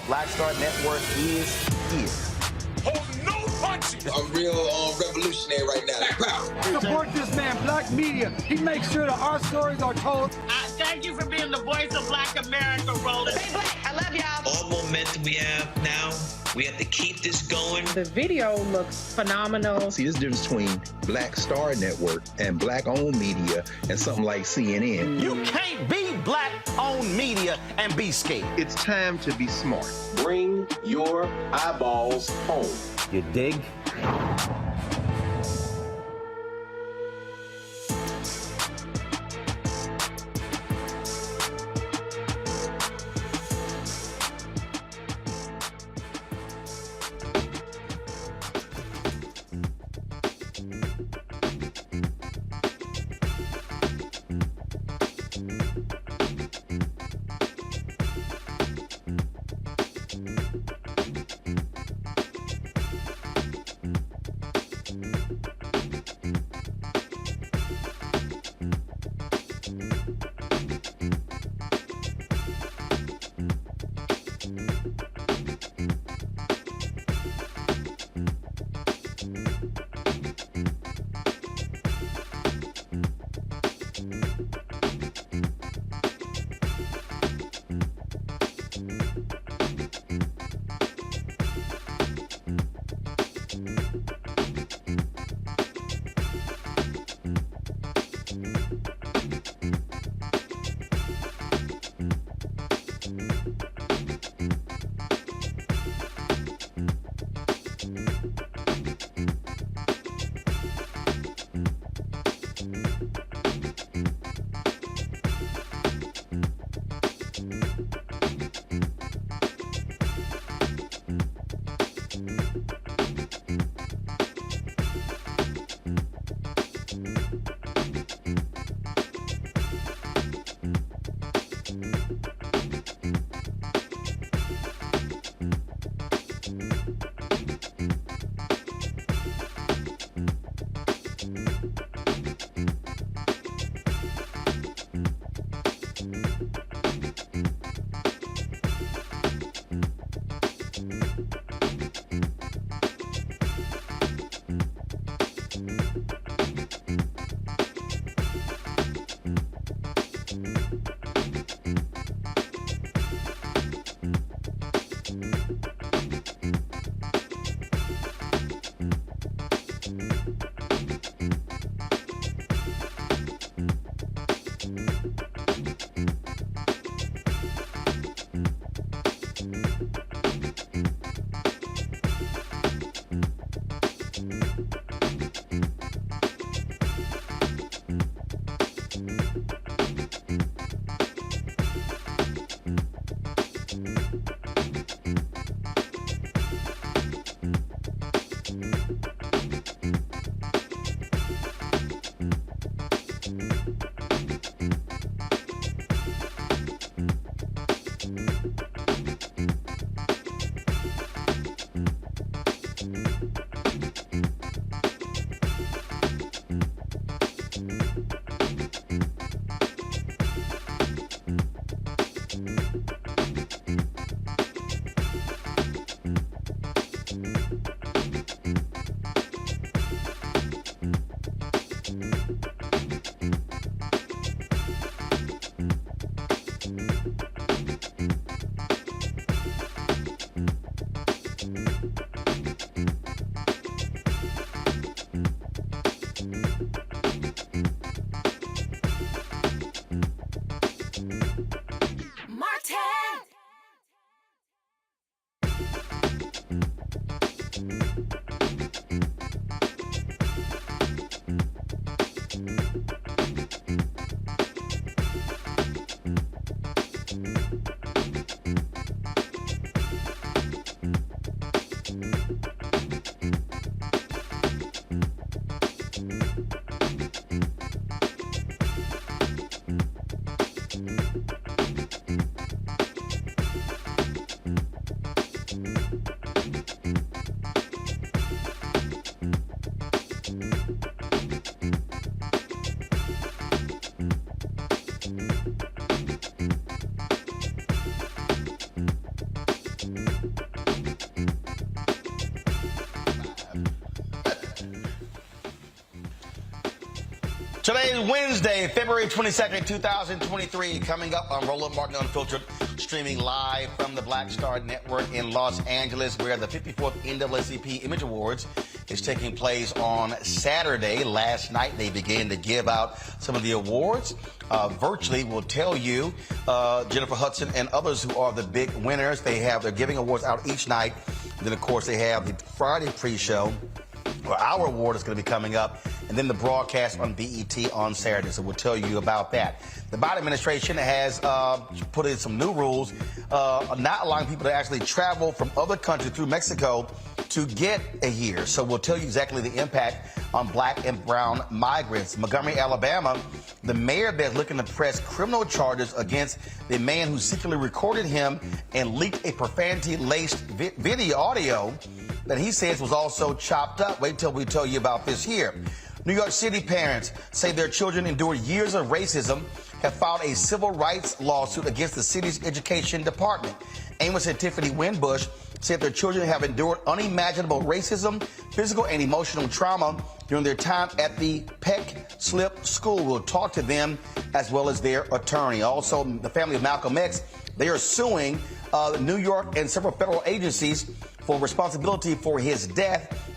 Black Star Network is here. Hold no punches. I'm real revolutionary right now. Support this man, Black Media. He makes sure that our stories are told. Thank you for being the voice of Black America, Roland. Stay black. I love y'all. All momentum we have now, we have to keep this going. The video looks phenomenal. See, this difference between Black Star Network and Black-owned media and something like CNN. You can't be Black-owned media and be scared. It's time to be smart. Bring your eyeballs home. You dig? Today is Wednesday, February 22nd, 2023. Coming up on Roland Martin Unfiltered, streaming live from the Black Star Network in Los Angeles, where the 54th NAACP Image Awards is taking place on Saturday. Last night, they began to give out some of the awards. Virtually, we'll tell you, Jennifer Hudson and others who are the big winners. They're giving awards out each night. And then, of course, they have the Friday pre-show, where our award is going to be coming up, and then the broadcast on BET on Saturday. So we'll tell you about that. The Biden administration has put in some new rules, not allowing people to actually travel from other countries through Mexico to get a year. So we'll tell you exactly the impact on black and brown migrants. Montgomery, Alabama, the mayor there is looking to press criminal charges against the man who secretly recorded him and leaked a profanity-laced video audio that he says was also chopped up. Wait till we tell you about this here. New York City parents say their children endured years of racism, have filed a civil rights lawsuit against the city's education department. Amos and Tiffany Winbush said their children have endured unimaginable racism, physical and emotional trauma during their time at the Peck Slip School. We'll talk to them as well as their attorney. Also, the family of Malcolm X, they are suing New York and several federal agencies for responsibility for his death,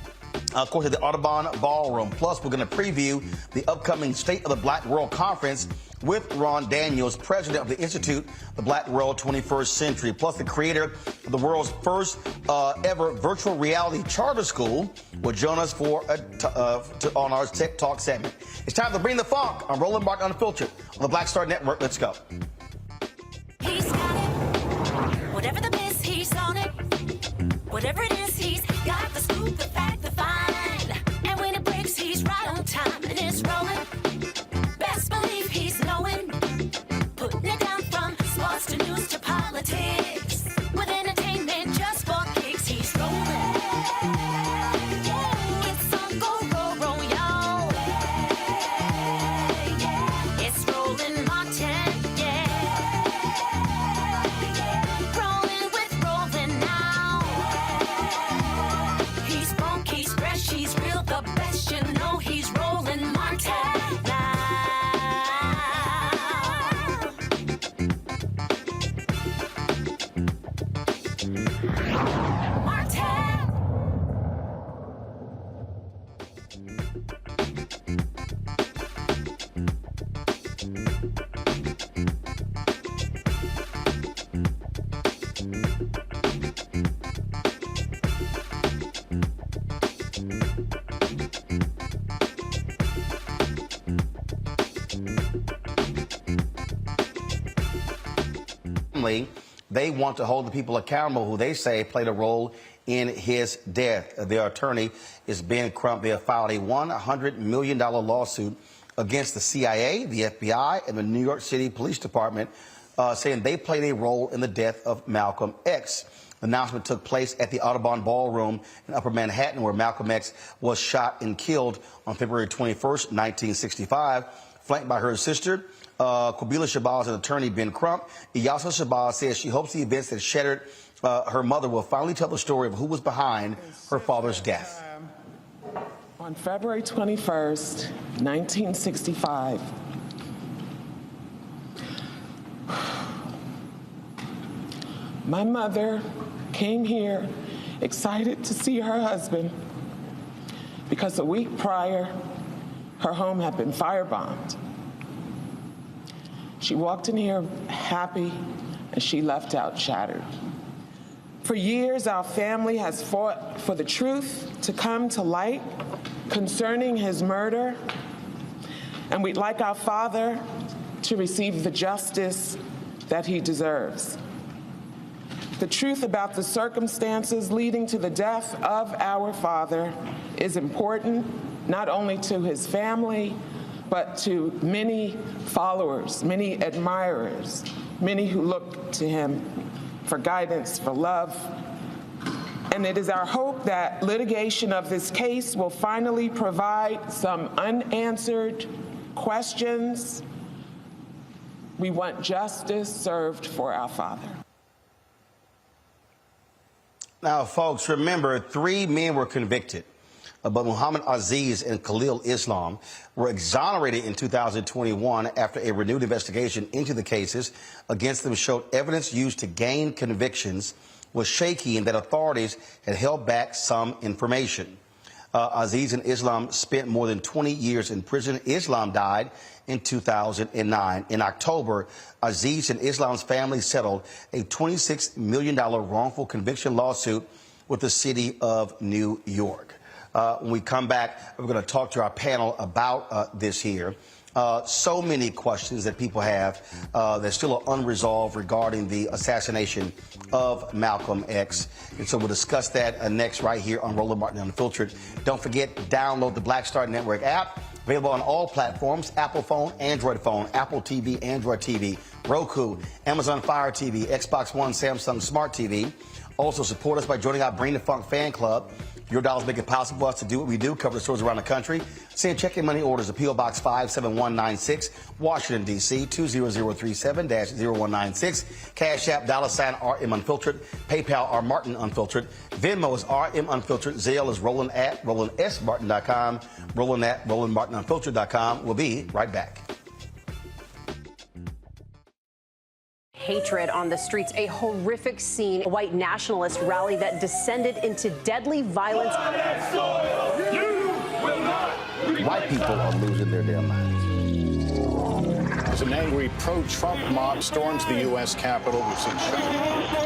of course, at the Audubon Ballroom. Plus, we're going to preview the upcoming State of the Black World Conference with Ron Daniels, president of the Institute, the Black World 21st Century. Plus, the creator of the world's first ever virtual reality charter school will join us for on our Tech Talk segment. It's time to bring the funk on Roland Martin Unfiltered on the Black Star Network. Let's go. He's got it. Whatever the miss, he's on it. Whatever it is, he's got the scoop, the fact, the find. And when it breaks, he's right on time and it's rolling. Best believe he's knowing. Putting it down from sports to news to politics. With entertainment just for kicks, he's rolling. It's on go, y'all. It's Roland Martin, Rolling with Roland now. He's funk, he's fresh, he's real, the best, you know he's Roland Martin now. Martin. They want to hold the people accountable who they say played a role in his death. Their attorney is Ben Crump. They have filed a $100 million lawsuit against the CIA, the FBI, and the New York City Police Department, saying they played a role in the death of Malcolm X. The announcement took place at the Audubon Ballroom in Upper Manhattan, where Malcolm X was shot and killed on February 21st, 1965, flanked by her sister, Quabila Shabazz, and attorney Ben Crump. Iyasa Shabazz says she hopes the events that shattered her mother will finally tell the story of who was behind her father's death. On February 21st, 1965, my mother came here excited to see her husband because a week prior, her home had been firebombed. She walked in here happy, and she left out shattered. For years, our family has fought for the truth to come to light concerning his murder, and we'd like our father to receive the justice that he deserves. The truth about the circumstances leading to the death of our father is important, not only to his family, but to many followers, many admirers, many who look to him for guidance, for love. And it is our hope that litigation of this case will finally provide some unanswered questions. We want justice served for our father. Now, folks, remember, 3 men were convicted but Muhammad Aziz and Khalil Islam were exonerated in 2021 after a renewed investigation into the cases against them showed evidence used to gain convictions was shaky and that authorities had held back some information. Aziz and Islam spent more than 20 years in prison. Islam died in 2009. In October, Aziz and Islam's family settled a $26 million wrongful conviction lawsuit with the city of New York. When we come back, we're going to talk to our panel about this here. So many questions that people have that still are unresolved regarding the assassination of Malcolm X. And so we'll discuss that next right here on Roland Martin Unfiltered. Don't forget, download the Black Star Network app, available on all platforms: Apple phone, Android phone, Apple TV, Android TV, Roku, Amazon Fire TV, Xbox One, Samsung Smart TV. Also support us by joining our Bring the Funk fan club. Your dollars make it possible for us to do what we do, cover the stores around the country. Send check and money orders to P.O. Box 57196, Washington, D.C. 20037-0196. Cash App, $RM Unfiltered. PayPal, R Martin Unfiltered. Venmo is RM Unfiltered. Zelle is Roland at RolandSMartin.com. Roland at RolandMartinUnfiltered.com. We'll be right back. Hatred on the streets, a horrific scene, a white nationalist rally that descended into deadly violence. White people are losing their damn minds. As an angry pro-Trump mob storms the U.S. Capitol, we've seen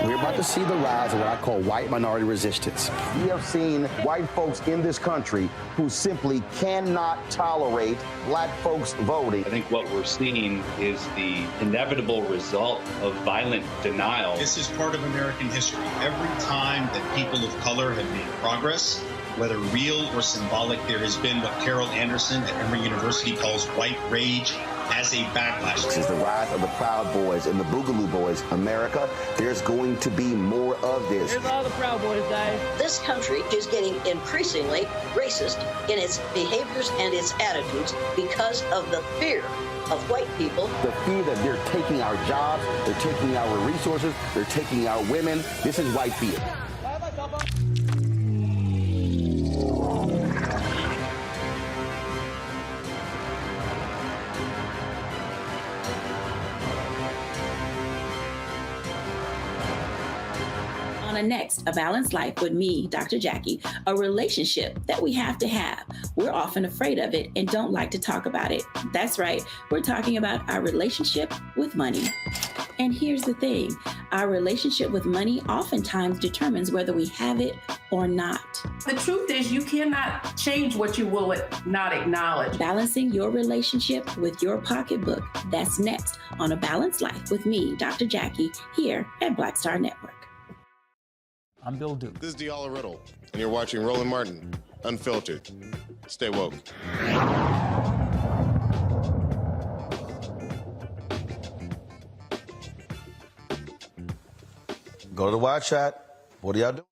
We're about to see the rise of what I call white minority resistance. We have seen white folks in this country who simply cannot tolerate black folks voting. I think what we're seeing is the inevitable result of violent denial. This is part of American history. Every time that people of color have made progress, whether real or symbolic, there has been what Carol Anderson at Emory University calls white rage as a backlash. This is the rise of the Proud Boys and the Boogaloo Boys. America, there's going to be more of this. Here's all the Proud Boys, guys. This country is getting increasingly racist in its behaviors and its attitudes because of the fear of white people. The fear that they're taking our jobs, they're taking our resources, they're taking our women. This is white fear. Next, A Balanced Life with me, Dr. Jackie, a relationship that we have to have. We're often afraid of it and don't like to talk about it. That's right, we're talking about our relationship with money. And here's the thing, our relationship with money oftentimes determines whether we have it or not. The truth is you cannot change what you will not acknowledge. Balancing your relationship with your pocketbook. That's next on A Balanced Life with me, Dr. Jackie, here at Black Star Network. I'm Bill Duke. This is Diala Riddle, and you're watching Roland Martin, Unfiltered. Stay woke. Go to the wide shot. What do y'all do?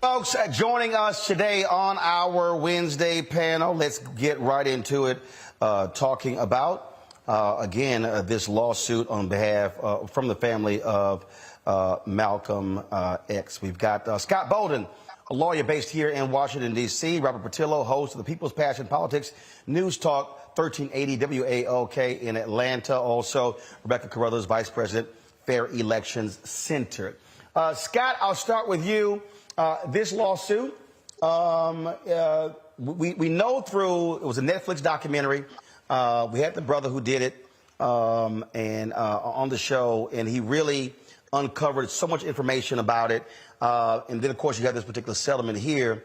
Folks, joining us today on our Wednesday panel, let's get right into it, talking about, again, this lawsuit on behalf from the family of Malcolm X. We've got Scott Bolden, a lawyer based here in Washington, D.C., Robert Portillo, host of the People's Passion Politics News Talk 1380 WAOK in Atlanta. Also, Rebecca Carruthers, Vice President, Fair Elections Center. Scott, I'll start with you. This lawsuit, we know through, it was a Netflix documentary. We had the brother who did it and on the show, and he really uncovered so much information about it. And then, of course, you have this particular settlement here.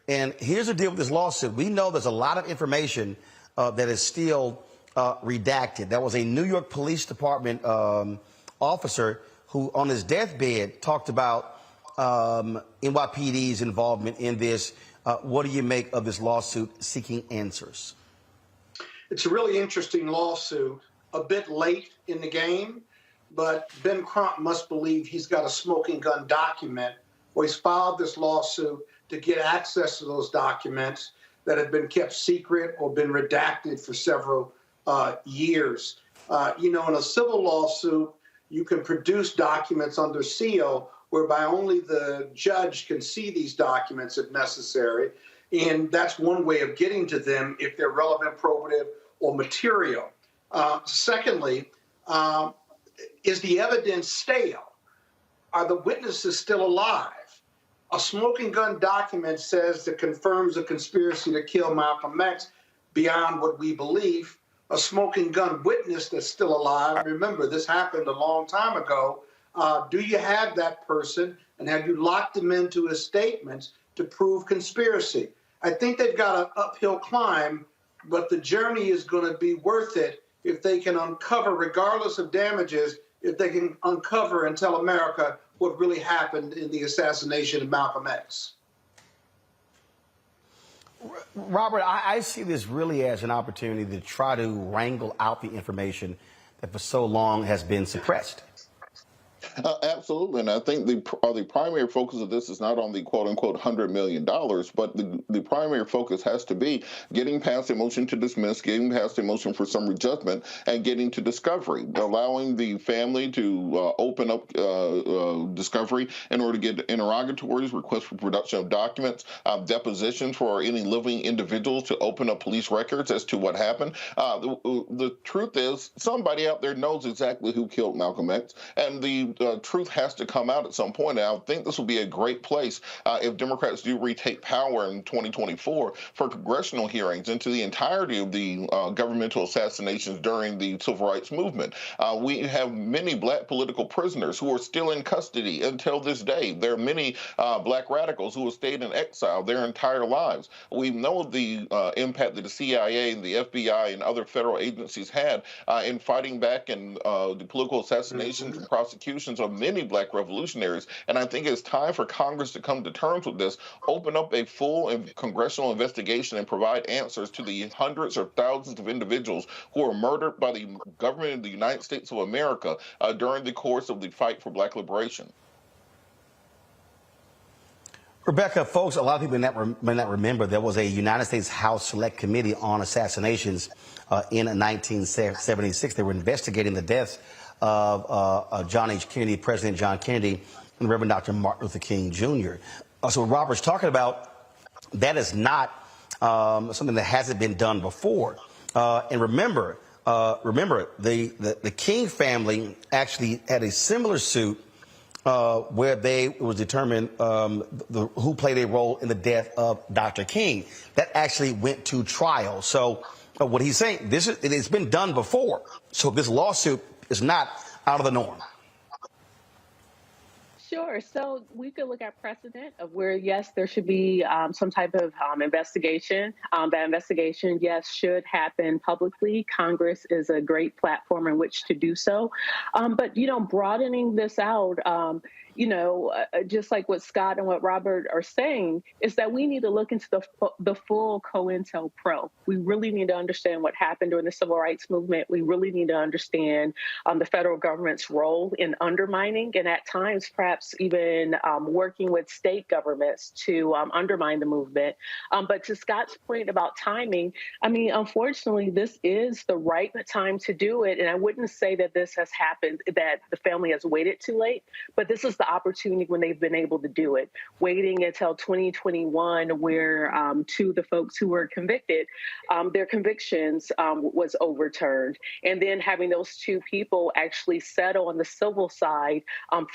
And here's the deal with this lawsuit. We know there's a lot of information that is still redacted. There was a New York Police Department officer who, on his deathbed, talked about NYPD's involvement in this. What do you make of this lawsuit seeking answers? It's a really interesting lawsuit, a bit late in the game, but Ben Crump must believe he's got a smoking gun document, or he's filed this lawsuit to get access to those documents that have been kept secret or been redacted for several years. In a civil lawsuit, you can produce documents under seal whereby only the judge can see these documents if necessary. And that's one way of getting to them if they're relevant, probative, or material. Secondly, is the evidence stale? Are the witnesses still alive? A smoking gun document says that confirms a conspiracy to kill Malcolm X beyond what we believe. A smoking gun witness that's still alive, remember, this happened a long time ago. Do you have that person, and have you locked them into his statements to prove conspiracy? I think they've got an uphill climb, but the journey is going to be worth it if they can uncover, regardless of damages, if they can uncover and tell America what really happened in the assassination of Malcolm X. Robert, I see this really as an opportunity to try to wrangle out the information that for so long has been suppressed. Absolutely, and I think the primary focus of this is not on the quote-unquote $100 million, but the primary focus has to be getting past the motion to dismiss, getting past the motion for summary judgment, and getting to discovery, allowing the family to open up discovery in order to get interrogatories, requests for production of documents, depositions for any living individuals to open up police records as to what happened. The truth is, somebody out there knows exactly who killed Malcolm X, and the truth has to come out at some point. And I think this will be a great place if Democrats do retake power in 2024 for congressional hearings into the entirety of the governmental assassinations during the civil rights movement. We have many black political prisoners who are still in custody until this day. There are many black radicals who have stayed in exile their entire lives. We know the impact that the CIA and the FBI and other federal agencies had in fighting back and the political assassinations and prosecutions of many black revolutionaries. And I think it's time for Congress to come to terms with this, open up a full congressional investigation, and provide answers to the hundreds or thousands of individuals who were murdered by the government of the United States of America during the course of the fight for black liberation. Rebecca, folks, a lot of people may not remember there was a United States House Select Committee on Assassinations in 1976. They were investigating the deaths of John H. Kennedy, President John Kennedy, and Reverend Dr. Martin Luther King Jr. So what Robert's talking about, that is not something that hasn't been done before. And remember, the King family actually had a similar suit where it was determined who played a role in the death of Dr. King. That actually went to trial. So what he's saying, it's been done before. So this lawsuit is not out of the norm. Sure. So we could look at precedent of where, yes, there should be some type of investigation. That investigation, yes, should happen publicly. Congress is a great platform in which to do so. But, broadening this out, just like what Scott and what Robert are saying, is that we need to look into the full COINTELPRO. We really need to understand what happened during the civil rights movement. We really need to understand the federal government's role in undermining and at times perhaps even working with state governments to undermine the movement. But to Scott's point about timing, unfortunately, this is the right time to do it. And I wouldn't say that this has happened, that the family has waited too late, but this is the opportunity when they've been able to do it. Waiting until 2021, where two of the folks who were convicted, their convictions was overturned. And then having those two people actually settle on the civil side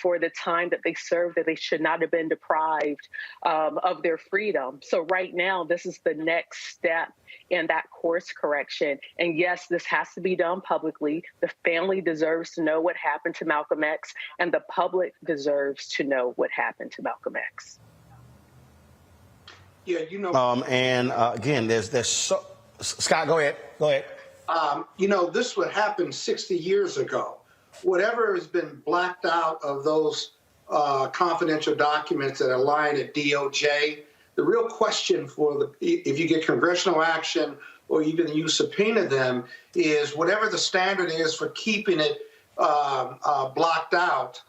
for the time that they served, that they should not have been deprived of their freedom. So right now, this is the next step in that course correction. And yes, this has to be done publicly. The family deserves to know what happened to Malcolm X, and the public deserves to know what happened to Malcolm X. Yeah, again, there's so Scott, go ahead. This would happen 60 years ago. Whatever has been blacked out of those confidential documents that are lying at DOJ, the real question if you get congressional action or even you subpoena them, is whatever the standard is for keeping it blocked out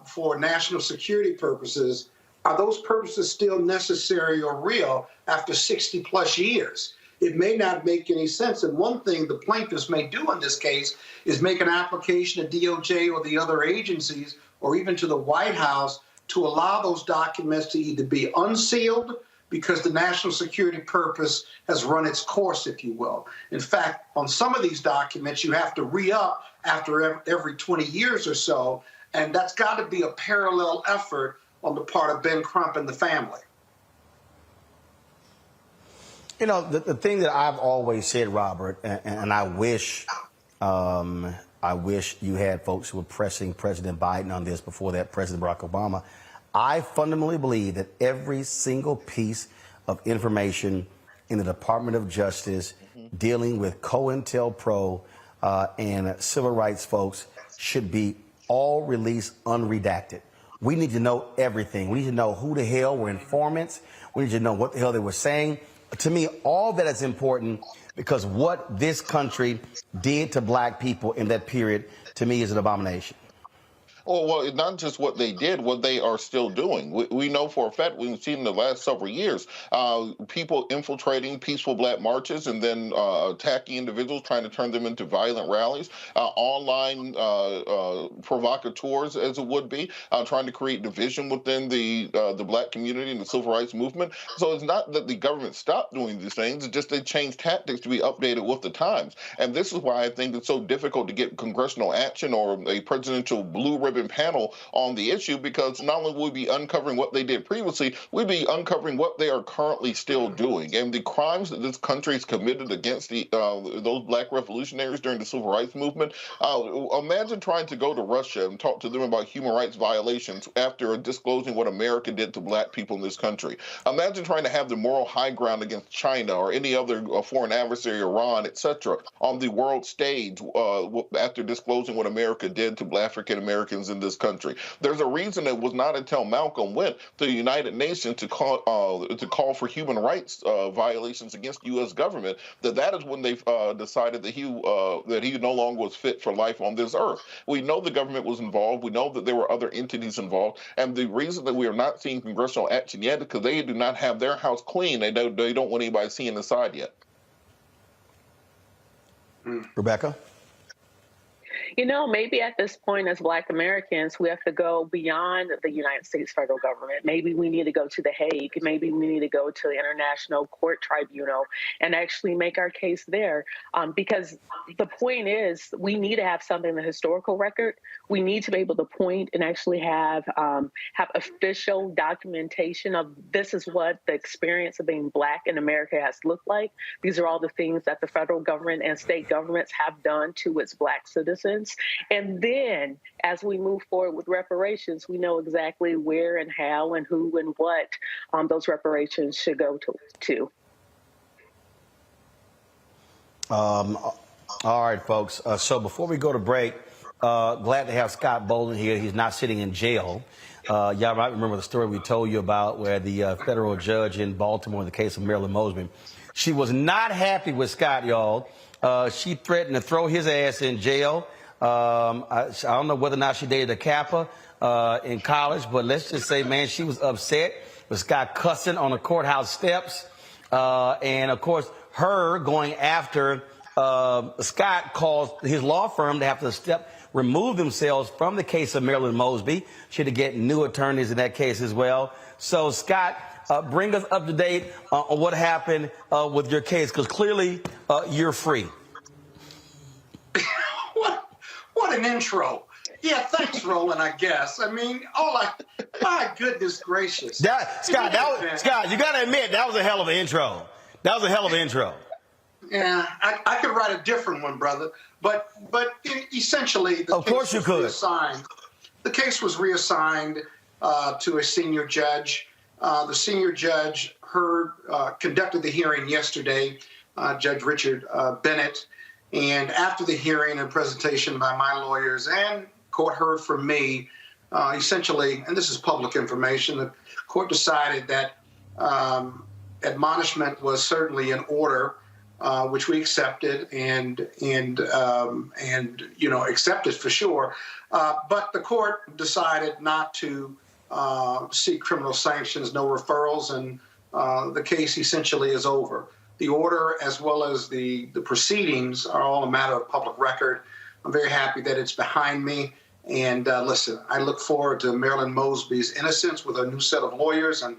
for national security purposes, are those purposes still necessary or real after 60 plus years? It may not make any sense. And one thing the plaintiffs may do in this case is make an application to DOJ or the other agencies or even to the White House to allow those documents to either be unsealed because the national security purpose has run its course, if you will. In fact, on some of these documents, you have to re-up after every 20 years or so, and that's got to be a parallel effort on the part of Ben Crump and the family. You know, the thing that I've always said, Robert, and I wish you had folks who were pressing President Biden on this before that, President Barack Obama. I fundamentally believe that every single piece of information in the Department of Justice dealing with COINTELPRO and civil rights folks should be all released unredacted. We need to know everything. We need to know who the hell were informants. We need to know what the hell they were saying. To me, all that is important because what this country did to black people in that period, to me, is an abomination. Well, not just what they did, what they are still doing. We know for a fact, we've seen in the last several years, people infiltrating peaceful black marches and then attacking individuals, trying to turn them into violent rallies, online provocateurs, as it would be, trying to create division within the black community and the civil rights movement. So it's not that the government stopped doing these things, it's just they changed tactics to be updated with the times. And this is why I think it's so difficult to get congressional action or a presidential blue ribbon panel on the issue, because not only will we be uncovering what they did previously, we'd be uncovering what they are currently still doing. And the crimes that this country has committed against those black revolutionaries during the civil rights movement. Imagine trying to go to Russia and talk to them about human rights violations after disclosing what America did to black people in this country. Imagine trying to have the moral high ground against China or any other foreign adversary, Iran, etc., on the world stage after disclosing what America did to African Americans in this country. There's a reason it was not until Malcolm went to the United Nations to call for human rights violations against U.S. government that is when they decided that he no longer was fit for life on this earth. We know the government was involved. We know that there were other entities involved, and the reason that we are not seeing congressional action yet is because they do not have their house clean. They don't want anybody seeing inside yet. Rebecca? You know, maybe at this point as Black Americans, we have to go beyond the United States federal government. Maybe we need to go to The Hague. Maybe we need to go to the International Court Tribunal and actually make our case there. Because the point is, we need to have something in the historical record. We need to be able to point and actually have official documentation of this is what the experience of being Black in America has looked like. These are all the things that the federal government and state governments have done to its Black citizens. And then as we move forward with reparations, we know exactly where and how and who and what those reparations should go to. All right, folks. So before we go to break, glad to have Scott Bolden here. He's not sitting in jail. Y'all might remember the story we told you about where the federal judge in Baltimore in the case of Marilyn Mosby, she was not happy with Scott, y'all. She threatened to throw his ass in jail. I don't know whether or not she dated a Kappa in college, but let's just say, man, she was upset with Scott cussing on the courthouse steps. And, of course, her going after Scott caused his law firm to have to remove themselves from the case of Marilyn Mosby. She had to get new attorneys in that case as well. So, Scott, bring us up to date on what happened with your case, because clearly you're free. What an intro. Yeah, thanks, Roland, I guess. I mean, my goodness gracious. Scott, you got to admit, that was a hell of an intro. That was a hell of an intro. Yeah, I could write a different one, brother. But essentially, the case was reassigned. The case was reassigned to a senior judge. The senior judge conducted the hearing yesterday, Judge Richard Bennett. And after the hearing and presentation by my lawyers and court heard from me, essentially, and this is public information, the court decided that admonishment was certainly in order which we accepted and accepted for sure. But the court decided not to seek criminal sanctions, no referrals, and the case essentially is over. The order, as well as the proceedings, are all a matter of public record. I'm very happy that it's behind me. And listen, I look forward to Marilyn Mosby's innocence with a new set of lawyers, and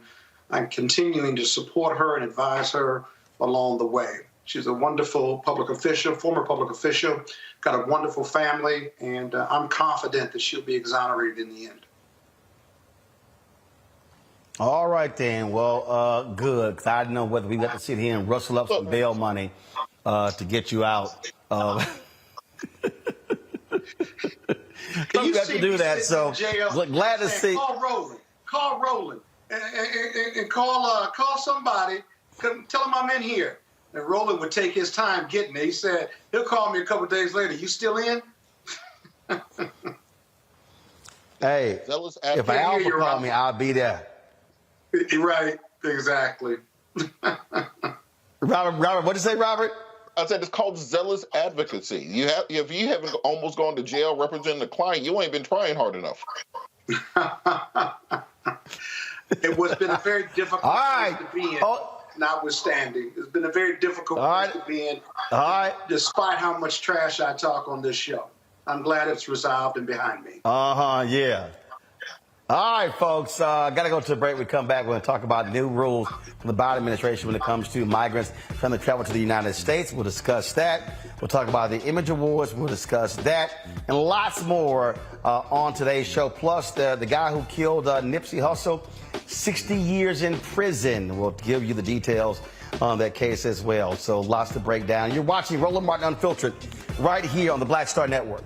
I'm continuing to support her and advise her along the way. She's a wonderful public official, former public official, got a wonderful family, and I'm confident that she'll be exonerated in the end. All right, then. Well, good, because I didn't know whether we got to sit here and rustle up some bail money to get you out. You got to do that, so glad to see. Call Roland, and call somebody. Tell him I'm in here. And Roland would take his time getting there. He said he'll call me a couple of days later. You still in? Hey, if Alpha call me, I'll be there. Right, exactly. Robert, what'd you say, Robert? I said it's called zealous advocacy. If you haven't almost gone to jail representing the client, you ain't been trying hard enough. It was been a very difficult place to be in, notwithstanding. It's been a very difficult place to be in, despite how much trash I talk on this show. I'm glad it's resolved and behind me. Yeah. All right, folks, got to go to a break. We come back, we're going to talk about new rules from the Biden administration when it comes to migrants trying to travel to the United States. We'll discuss that. We'll talk about the Image Awards. We'll discuss that and lots more on today's show. Plus, the guy who killed Nipsey Hussle, 60 years in prison. We'll give you the details on that case as well. So lots to break down. You're watching Roland Martin Unfiltered right here on the Black Star Network.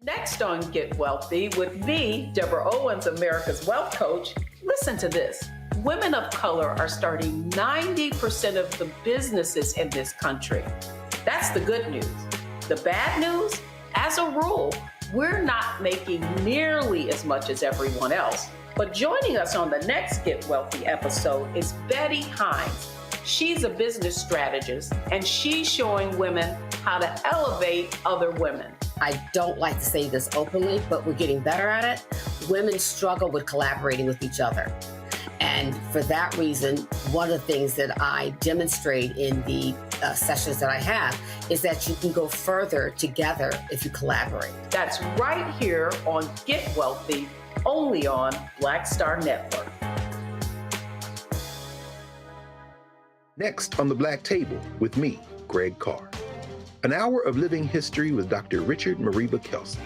Next on Get Wealthy with me, Deborah Owens, America's Wealth Coach. Listen to this. Women of color are starting 90% of the businesses in this country. That's the good news. The bad news, as a rule, we're not making nearly as much as everyone else. But joining us on the next Get Wealthy episode is Betty Hines. She's a business strategist, and she's showing women how to elevate other women. I don't like to say this openly, but we're getting better at it. Women struggle with collaborating with each other. And for that reason, one of the things that I demonstrate in the sessions that I have is that you can go further together if you collaborate. That's right here on Get Wealthy, only on Black Star Network. Next on the Black Table with me, Greg Carr. An hour of living history with Dr. Richard Mariba Kelsey,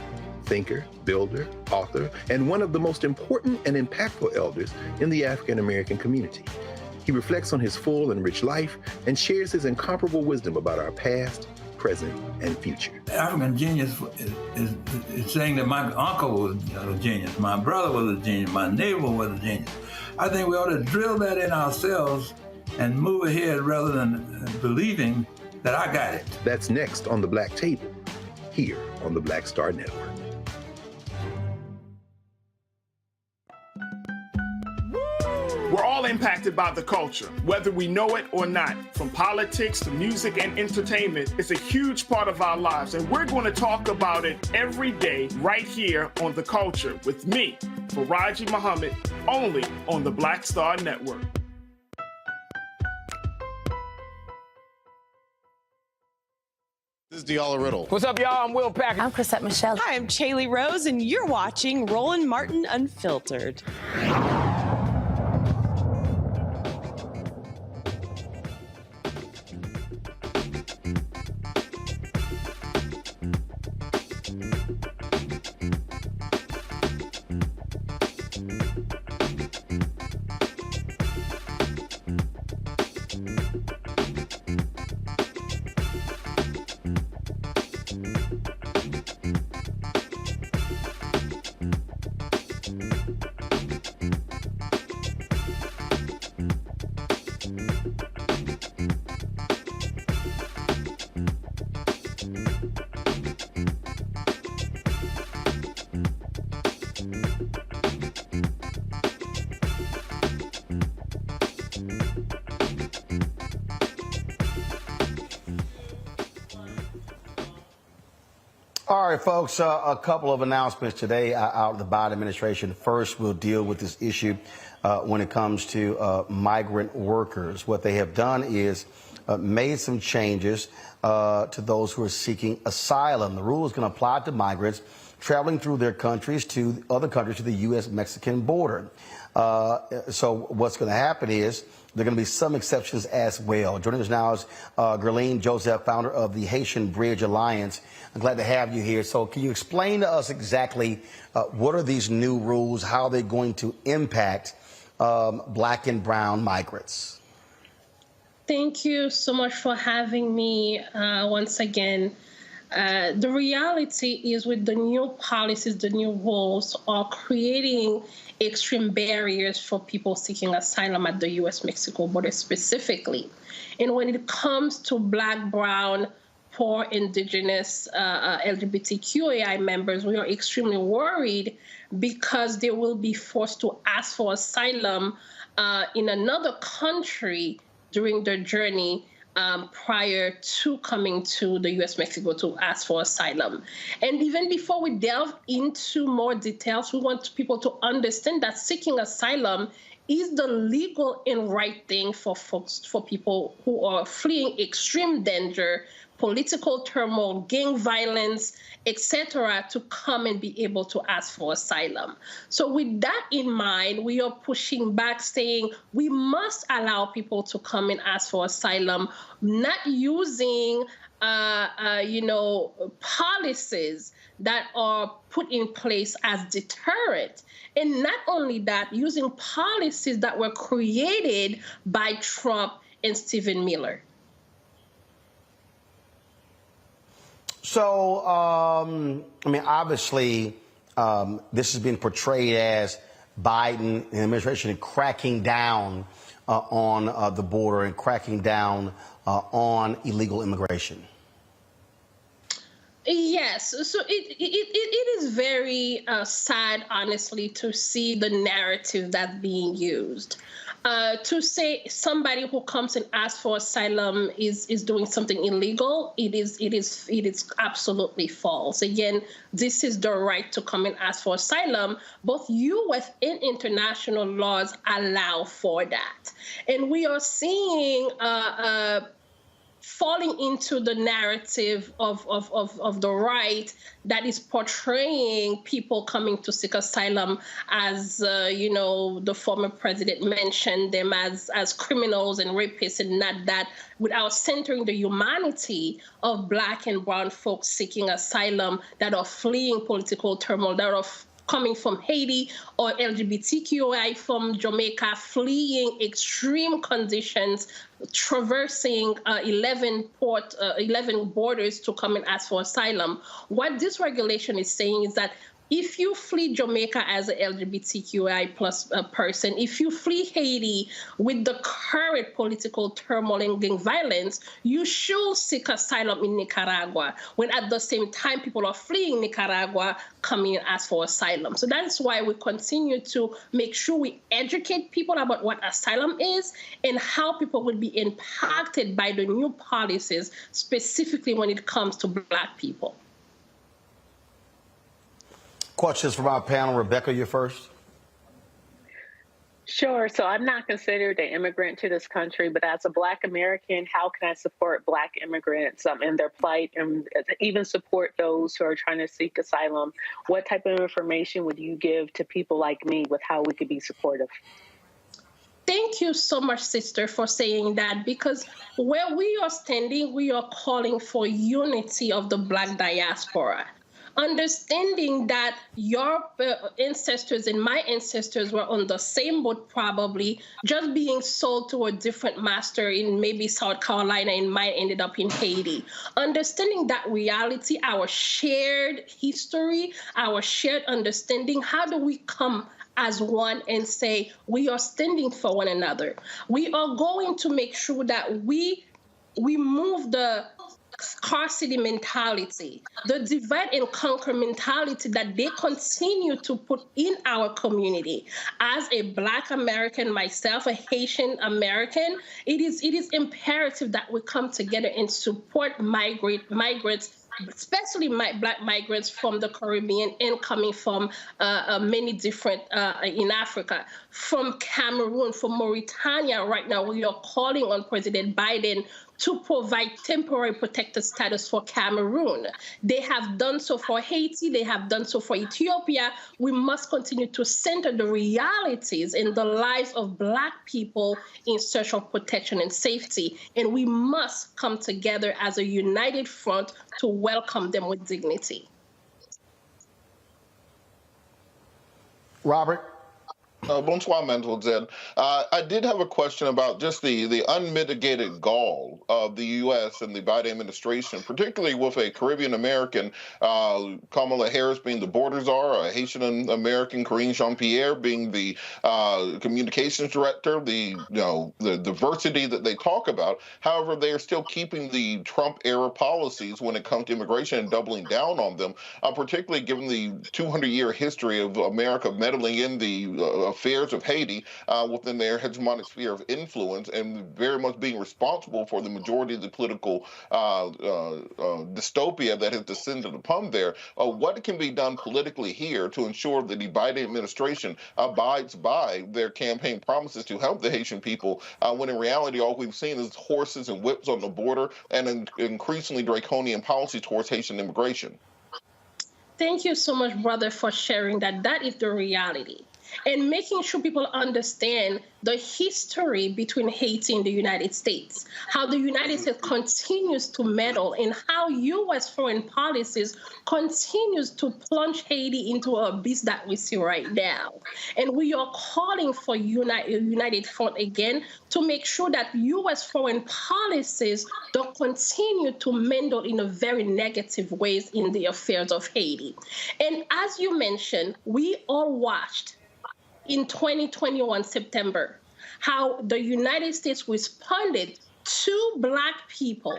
thinker, builder, author, and one of the most important and impactful elders in the African American community. He reflects on his full and rich life and shares his incomparable wisdom about our past, present, and future. African genius is saying that my uncle was a genius, my brother was a genius, my neighbor was a genius. I think we ought to drill that in ourselves and move ahead rather than believing that I got it. That's next on the Black Table, here on the Black Star Network. We're all impacted by the culture, whether we know it or not. From politics to music and entertainment, it's a huge part of our lives, and we're going to talk about it every day right here on The Culture with me, Faraji Muhammad, only on the Black Star Network. This is Diala Riddle. What's up, y'all? I'm Will Packer. I'm Chrisette Michelle. Hi, I'm Chaley Rose, and you're watching Roland Martin Unfiltered. All right, folks, a couple of announcements today out of the Biden administration. First, we'll deal with this issue when it comes to migrant workers. What they have done is made some changes to those who are seeking asylum. The rule is going to apply to migrants traveling through their countries to other countries to the U.S.-Mexican border. So what's going to happen is there are going to be some exceptions as well. Joining us now is Gerline Joseph, founder of the Haitian Bridge Alliance. I'm glad to have you here. So can you explain to us exactly what are these new rules, how they're going to impact black and brown migrants? Thank you so much for having me once again. The reality is with the new policies, the new rules are creating extreme barriers for people seeking asylum at the U.S.-Mexico border specifically. And when it comes to black, brown, poor, indigenous, LGBTQAI members, we are extremely worried because they will be forced to ask for asylum in another country during their journey prior to coming to the U.S.-Mexico to ask for asylum. And even before we delve into more details, we want people to understand that seeking asylum is the legal and right thing for people who are fleeing extreme danger, political turmoil, gang violence, etc., to come and be able to ask for asylum. So with that in mind, we are pushing back, saying we must allow people to come and ask for asylum, not using policies that are put in place as deterrent. And not only that, using policies that were created by Trump and Stephen Miller. So, obviously, this has been portrayed as Biden and the administration cracking down on the border and cracking down on illegal immigration. Yes, so it is very sad, honestly, to see the narrative that's being used. To say somebody who comes and asks for asylum is doing something illegal, it is absolutely false. Again, this is the right to come and ask for asylum. Both U.S. and international laws allow for that, and we are seeing falling into the narrative of the right that is portraying people coming to seek asylum as, the former president mentioned them as criminals and rapists, and not that, without centering the humanity of black and brown folks seeking asylum that are fleeing political turmoil, that are coming from Haiti, or LGBTQI from Jamaica, fleeing extreme conditions, traversing 11 borders to come and ask for asylum. What this regulation is saying is that if you flee Jamaica as an LGBTQI plus person, if you flee Haiti with the current political turmoil and gang violence, you should seek asylum in Nicaragua, when at the same time people are fleeing Nicaragua coming and ask for asylum. So that's why we continue to make sure we educate people about what asylum is and how people will be impacted by the new policies, specifically when it comes to black people. Questions from our panel. Rebecca, you're first. Sure. So I'm not considered an immigrant to this country, but as a Black American, how can I support Black immigrants in their plight, and even support those who are trying to seek asylum? What type of information would you give to people like me with how we could be supportive? Thank you so much, sister, for saying that, because where we are standing, we are calling for unity of the Black diaspora. Understanding that your ancestors and my ancestors were on the same boat, probably just being sold to a different master in maybe South Carolina, and mine ended up in Haiti. Understanding that reality, our shared history, our shared understanding, how do we come as one and say we are standing for one another? We are going to make sure that we move the scarcity mentality, the divide and conquer mentality that they continue to put in our community. As a Black American myself, a Haitian American, it is imperative that we come together and support migrants especially Black migrants from the Caribbean and coming from many different in Africa, from Cameroon, from Mauritania. Right now, we are calling on President Biden to provide temporary protected status for Cameroon. They have done so for Haiti. They have done so for Ethiopia. We must continue to center the realities in the lives of Black people in search of protection and safety. And we must come together as a united front to welcome them with dignity. Robert? Bonsoir, Mademoiselle. I did have a question about just the unmitigated gall of the U.S. and the Biden administration, particularly with a Caribbean American, Kamala Harris being the border czar, a Haitian American, Karine Jean-Pierre being the communications director, the diversity that they talk about. However, they are still keeping the Trump era policies when it comes to immigration and doubling down on them, particularly given the 200-year history of America meddling in the affairs of Haiti within their hegemonic sphere of influence and very much being responsible for the majority of the political dystopia that has descended upon there. What can be done politically here to ensure that the Biden administration abides by their campaign promises to help the Haitian people when in reality all we've seen is horses and whips on the border and an increasingly draconian policy towards Haitian immigration? Thank you so much, brother, for sharing that. That is the reality. And making sure people understand the history between Haiti and the United States, how the United States continues to meddle, and how U.S. foreign policies continues to plunge Haiti into an abyss that we see right now. And we are calling for united front again to make sure that U.S. foreign policies don't continue to meddle in a very negative ways in the affairs of Haiti. And as you mentioned, we all watched in 2021 September, how the United States responded to Black people.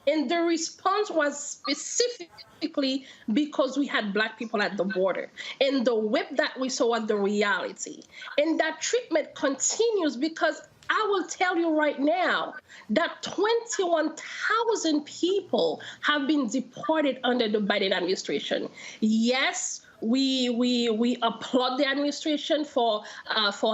And the response was specifically because we had Black people at the border. And the whip that we saw was the reality. And that treatment continues because I will tell you right now that 21,000 people have been deported under the Biden administration. Yes, we applaud the administration for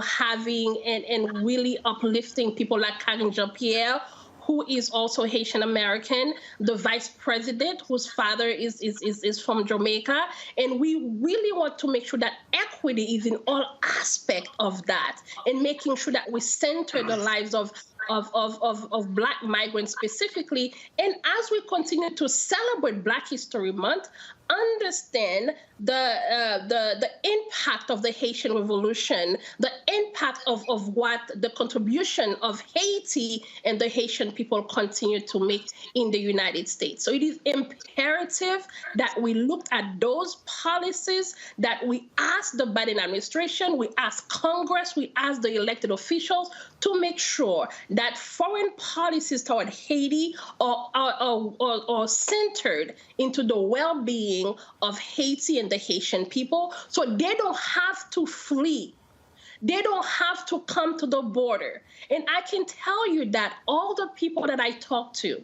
having and really uplifting people like Karine Jean-Pierre, who is also Haitian American, the vice president, whose father is from Jamaica. And we really want to make sure that equity is in all aspects of that, and making sure that we center the lives of Black migrants specifically. And as we continue to celebrate Black History Month, understand the impact of the Haitian Revolution, the impact of what the contribution of Haiti and the Haitian people continue to make in the United States. So it is imperative that we look at those policies, that we ask the Biden administration, we ask Congress, we ask the elected officials to make sure that foreign policies toward Haiti are centered into the well-being of Haiti and the Haitian people, so they don't have to flee. They don't have to come to the border. And I can tell you that all the people that I talked to,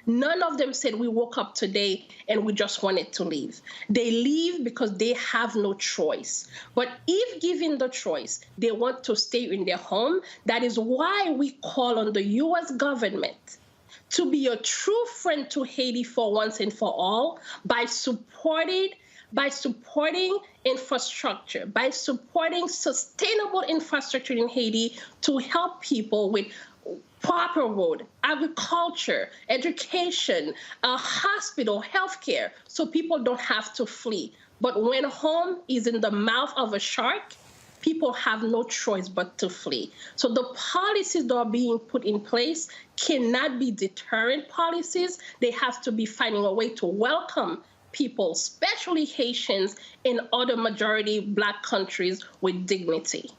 none of them said we woke up today and we just wanted to leave. They leave because they have no choice. But if given the choice, they want to stay in their home. That is why we call on the U.S. government to be a true friend to Haiti for once and for all by supporting infrastructure, by supporting sustainable infrastructure in Haiti to help people with proper road, agriculture, education, hospital, healthcare, so people don't have to flee. But when home is in the mouth of a shark, people have no choice but to flee. So the policies that are being put in place cannot be deterrent policies. They have to be finding a way to welcome people, especially Haitians and other majority Black countries, with dignity.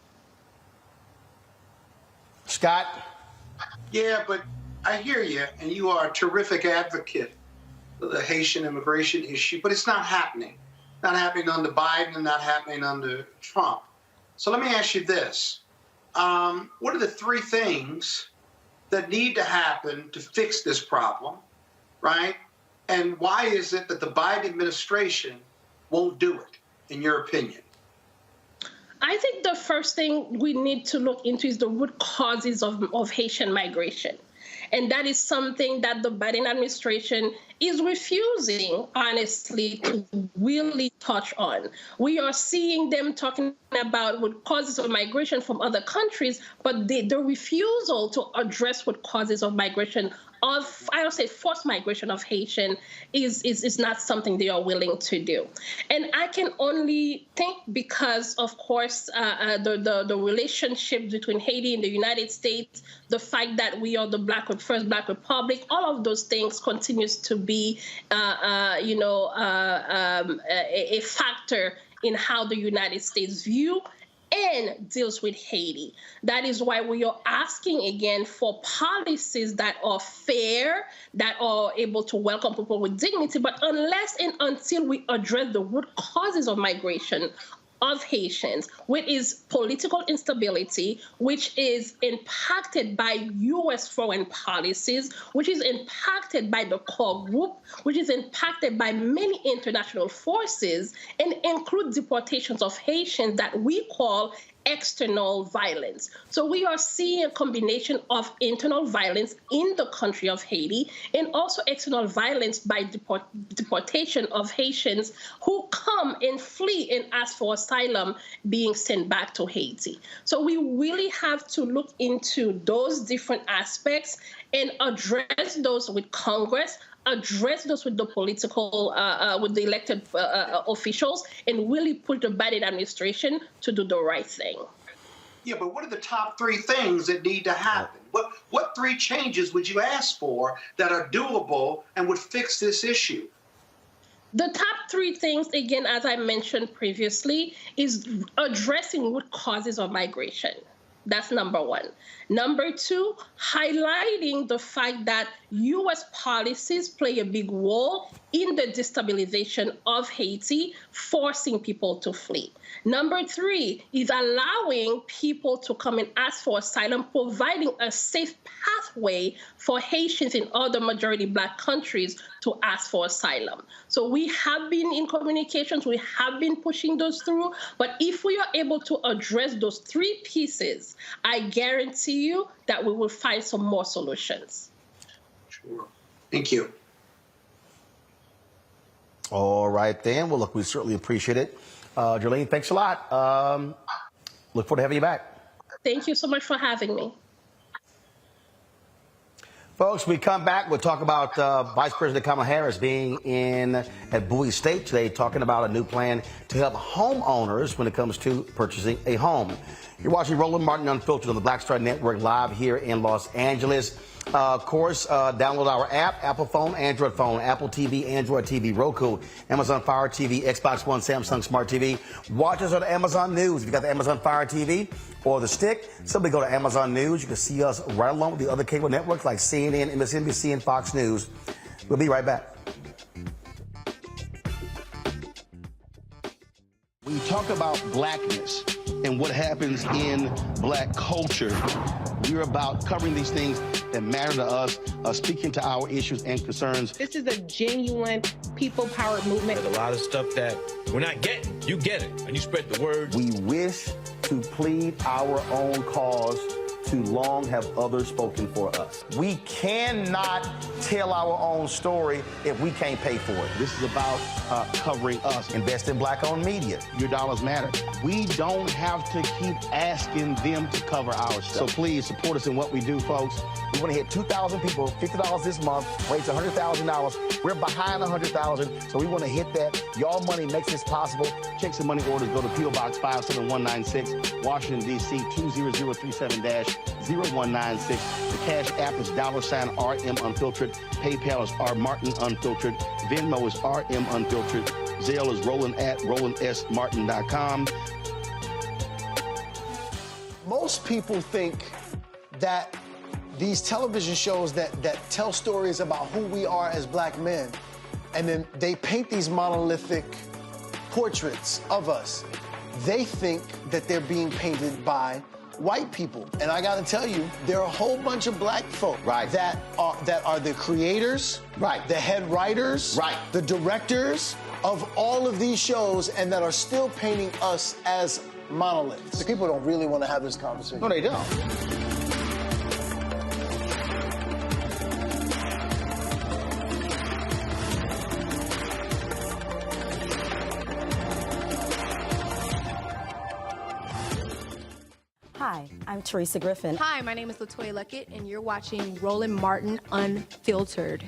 Scott? Yeah, but I hear you, and you are a terrific advocate for the Haitian immigration issue, but it's not happening. Not happening under Biden and not happening under Trump. So let me ask you this. What are the three things that need to happen to fix this problem, right? And why is it that the Biden administration won't do it, in your opinion? I think the first thing we need to look into is the root causes of Haitian migration. And that is something that the Biden administration is refusing, honestly, to really touch on. We are seeing them talking about what causes of migration from other countries, but the refusal to address what causes of migration of, I would say, forced migration of Haitian is not something they are willing to do. And I can only think because, of course, the relationship between Haiti and the United States, the fact that we are the first Black Republic, all of those things continues to be, a factor in how the United States view and deals with Haiti. That is why we are asking again for policies that are fair, that are able to welcome people with dignity. But unless and until we address the root causes of migration of Haitians, which is political instability, which is impacted by U.S. foreign policies, which is impacted by the core group, which is impacted by many international forces, and include deportations of Haitians that we call external violence. So we are seeing a combination of internal violence in the country of Haiti and also external violence by deportation of Haitians who come and flee and ask for asylum being sent back to Haiti. So we really have to look into those different aspects and address those with Congress, address those with the political, with the elected officials, and really put the Biden administration to do the right thing. Yeah, but what are the top 3 things that need to happen? What 3 changes would you ask for that are doable and would fix this issue? The top 3 things, again, as I mentioned previously, is addressing root causes of migration. That's number 1. Number 2, highlighting the fact that U.S. policies play a big role in the destabilization of Haiti, forcing people to flee. Number 3 is allowing people to come and ask for asylum, providing a safe pathway for Haitians in other majority Black countries to ask for asylum. So we have been in communications, we have been pushing those through, but if we are able to address those 3 pieces, I guarantee you that we will find some more solutions. Sure. Thank you. All right, then. Well, look, we certainly appreciate it. Jolene, thanks a lot. Look forward to having you back. Thank you so much for having me. Folks, we come back, we'll talk about Vice President Kamala Harris being at Bowie State today, talking about a new plan to help homeowners when it comes to purchasing a home. You're watching Roland Martin Unfiltered on the Black Star Network live here in Los Angeles. Of course, download our app, Apple phone, Android phone, Apple TV, Android TV, Roku, Amazon Fire TV, Xbox One, Samsung Smart TV. Watch us on Amazon News. If you got the Amazon Fire TV or the stick, simply go to Amazon News. You can see us right along with the other cable networks like CNN, MSNBC, and Fox News. We'll be right back. When you talk about blackness and what happens in Black culture, we're about covering these things that matter to us, speaking to our issues and concerns. This is a genuine people-powered movement. There's a lot of stuff that we're not getting. You get it, and you spread the word. We wish to plead our own cause. Too long have others spoken for us. We cannot tell our own story if we can't pay for it. This is about covering us. Invest in Black-owned media. Your dollars matter. We don't have to keep asking them to cover our stuff. So please support us in what we do, folks. We want to hit 2,000 people, $50 this month, raise $100,000. We're behind $100,000, so we want to hit that. Y'all money makes this possible. Checks and money orders go to P.O. Box 57196, Washington, D.C. 20037-0196. The Cash App is $RM Unfiltered. PayPal is R Martin Unfiltered. Venmo is RM Unfiltered. Zelle is Roland@RolandSMartin.com. Most people think that these television shows that tell stories about who we are as Black men, and then they paint these monolithic portraits of us. They think that they're being painted by white people. And I got to tell you, there are a whole bunch of black folk that are the creators, the head writers, the directors of all of these shows, and that are still painting us as monoliths. The people don't really want to have this conversation. No, they don't. Hi, I'm Teresa Griffin. Hi, my name is LaToya Luckett, and you're watching Roland Martin Unfiltered.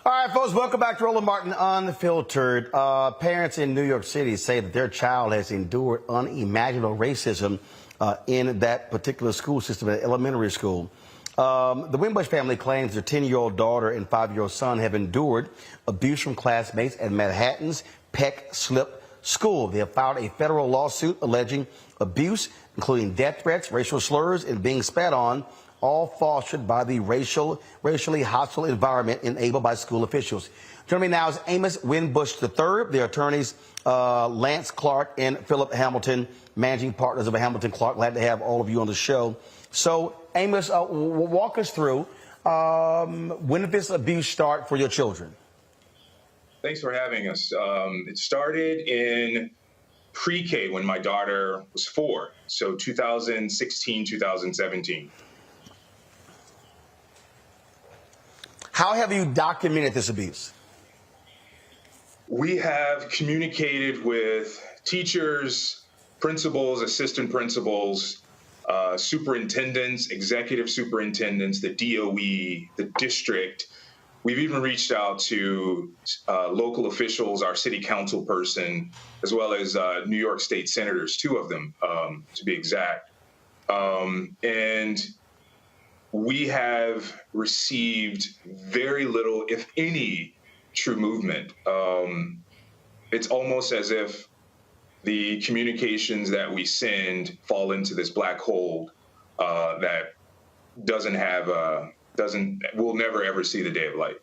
All right, folks, welcome back to Roland Martin Unfiltered. Parents in New York City say that their child has endured unimaginable racism in that particular school system, at elementary school. The Winbush family claims their 10-year-old daughter and 5-year-old son have endured abuse from classmates at Manhattan's Peck Slip School. They have filed a federal lawsuit alleging abuse, including death threats, racial slurs, and being spat on, all fostered by the racially hostile environment enabled by school officials. Joining me now is Amos Winbush III, the attorneys Lance Clark and Philip Hamilton, managing partners of Hamilton Clark. Glad to have all of you on the show. So, Amos, walk us through, when did this abuse start for your children? Thanks for having us. It started in pre-K when my daughter was 4, so 2016, 2017. How have you documented this abuse? We have communicated with teachers, principals, assistant principals, superintendents, executive superintendents, the DOE, the district. We've even reached out to local officials, our city council person, as well as New York State senators, 2 of them, to be exact. And we have received very little, if any, true movement. It's almost as if the communications that we send fall into this black hole that will never ever see the day of light.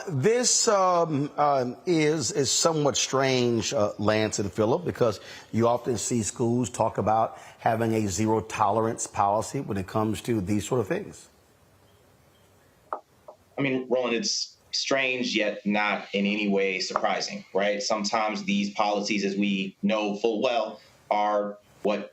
This is somewhat strange, Lance and Philip, because you often see schools talk about having a zero tolerance policy when it comes to these sort of things. I mean, Roland, it's strange yet not in any way surprising, right? Sometimes these policies, as we know full well, are what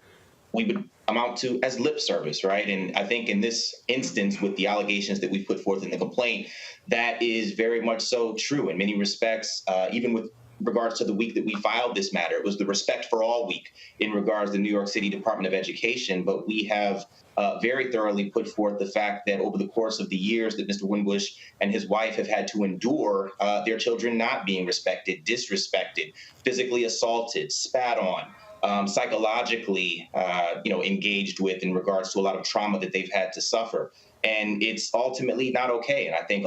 we would amount to as lip service, right? And I think in this instance, with the allegations that we put forth in the complaint, that is very much so true in many respects, even with regards to the week that we filed this matter. It was the Respect for All week in regards to the New York City Department of Education, but we have very thoroughly put forth the fact that over the course of the years that Mr. Winbush and his wife have had to endure their children not being respected, disrespected, physically assaulted, spat on, psychologically, engaged with in regards to a lot of trauma that they've had to suffer. And it's ultimately not okay. And I think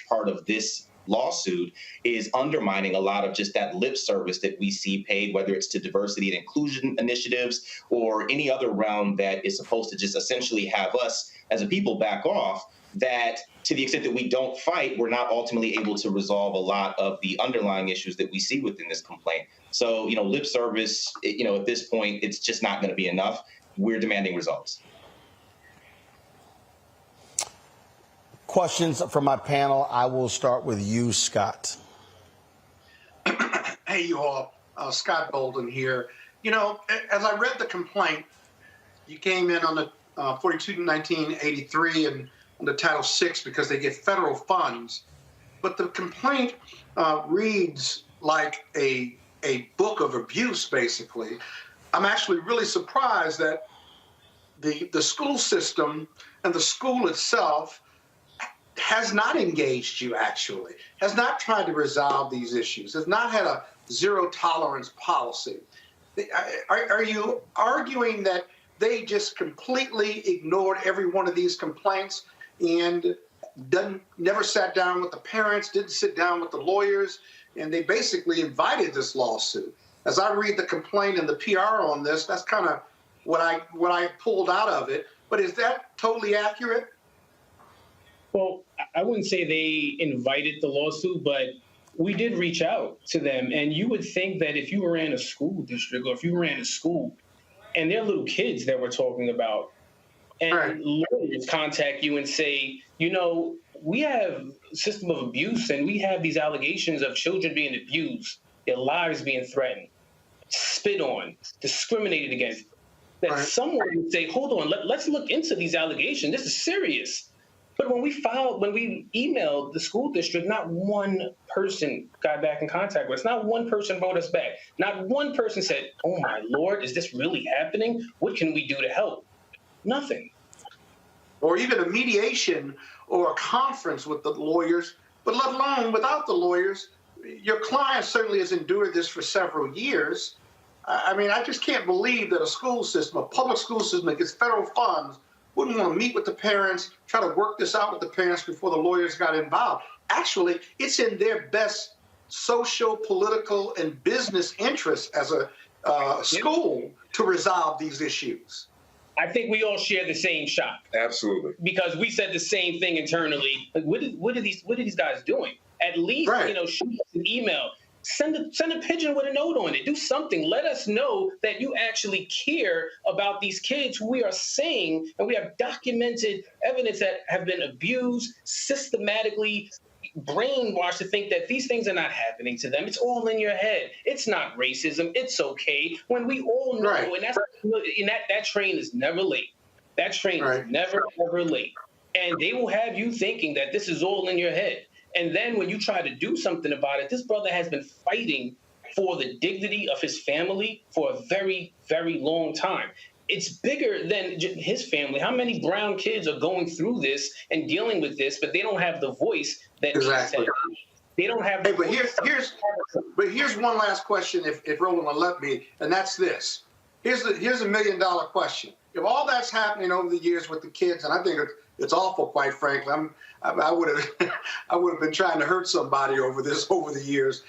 part of this lawsuit is undermining a lot of just that lip service that we see paid, whether it's to diversity and inclusion initiatives or any other realm that is supposed to just essentially have us as a people back off, that to the extent that we don't fight, we're not ultimately able to resolve a lot of the underlying issues that we see within this complaint. So, lip service, at this point, it's just not going to be enough. We're demanding results. Questions from my panel. I will start with you, Scott. Hey, you all. Scott Bolden here. As I read the complaint, you came in on the 42-1983 and on the Title VI because they get federal funds. But the complaint reads like a book of abuse, basically. I'm actually really surprised that the school system and the school itself has not engaged you, actually, has not tried to resolve these issues, has not had a zero tolerance policy. Are you arguing that they just completely ignored every one of these complaints and never sat down with the parents, didn't sit down with the lawyers, and they basically invited this lawsuit. As I read the complaint and the PR on this, that's kind of what I pulled out of it. But is that totally accurate? Well, I wouldn't say they invited the lawsuit, but we did reach out to them. And you would think that if you ran a school district or if you ran a school and they're little kids that we're talking about, and lawyers contact you and say, you know, we have a system of abuse and we have these allegations of children being abused, their lives being threatened, spit on, discriminated against, that someone would say, hold on, let's look into these allegations. This is serious. But when we emailed the school district, not one person got back in contact with us. Not one person wrote us back. Not one person said, oh my Lord, is this really happening? What can we do to help? Nothing. Or even a mediation or a conference with the lawyers, but let alone without the lawyers. Your client certainly has endured this for several years. I mean, I just can't believe that a school system, a public school system that gets federal funds, wouldn't want to meet with the parents, try to work this out with the parents before the lawyers got involved. Actually, it's in their best social, political, and business interests as a school to resolve these issues. I think we all share the same shock. Absolutely. Because we said the same thing internally. Like, what are these guys doing? At least, shoot us an email. Send a pigeon with a note on it. Do something. Let us know that you actually care about these kids who we are saying, and we have documented evidence that have been abused, systematically brainwashed to think that these things are not happening to them. It's all in your head. It's not racism. It's okay. When we all know, and that train is never late. That train is never, ever late. And they will have you thinking that this is all in your head. And then when you try to do something about it, this brother has been fighting for the dignity of his family for a very, very long time. It's bigger than his family. How many brown kids are going through this and dealing with this, but they don't have the voice that exactly. They don't have. But here's one last question, if Roland will let me, and that's this. Here's a $1 million question. If all that's happening over the years with the kids, and I think it's awful, quite frankly. I would have been trying to hurt somebody over the years.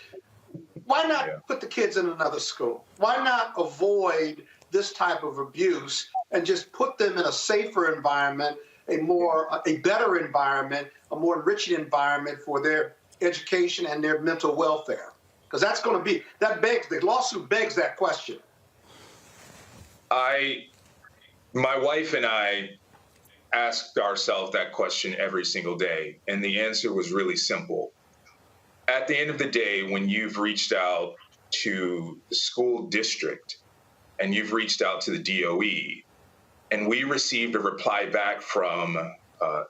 Why not put the kids in another school? Why not avoid this type of abuse and just put them in a safer environment, a better environment, a more enriching environment for their education and their mental welfare? Because that's going to be the lawsuit begs that question. My wife and I asked ourselves that question every single day, and the answer was really simple. At the end of the day, when you've reached out to the school district and you've reached out to the DOE, and we received a reply back from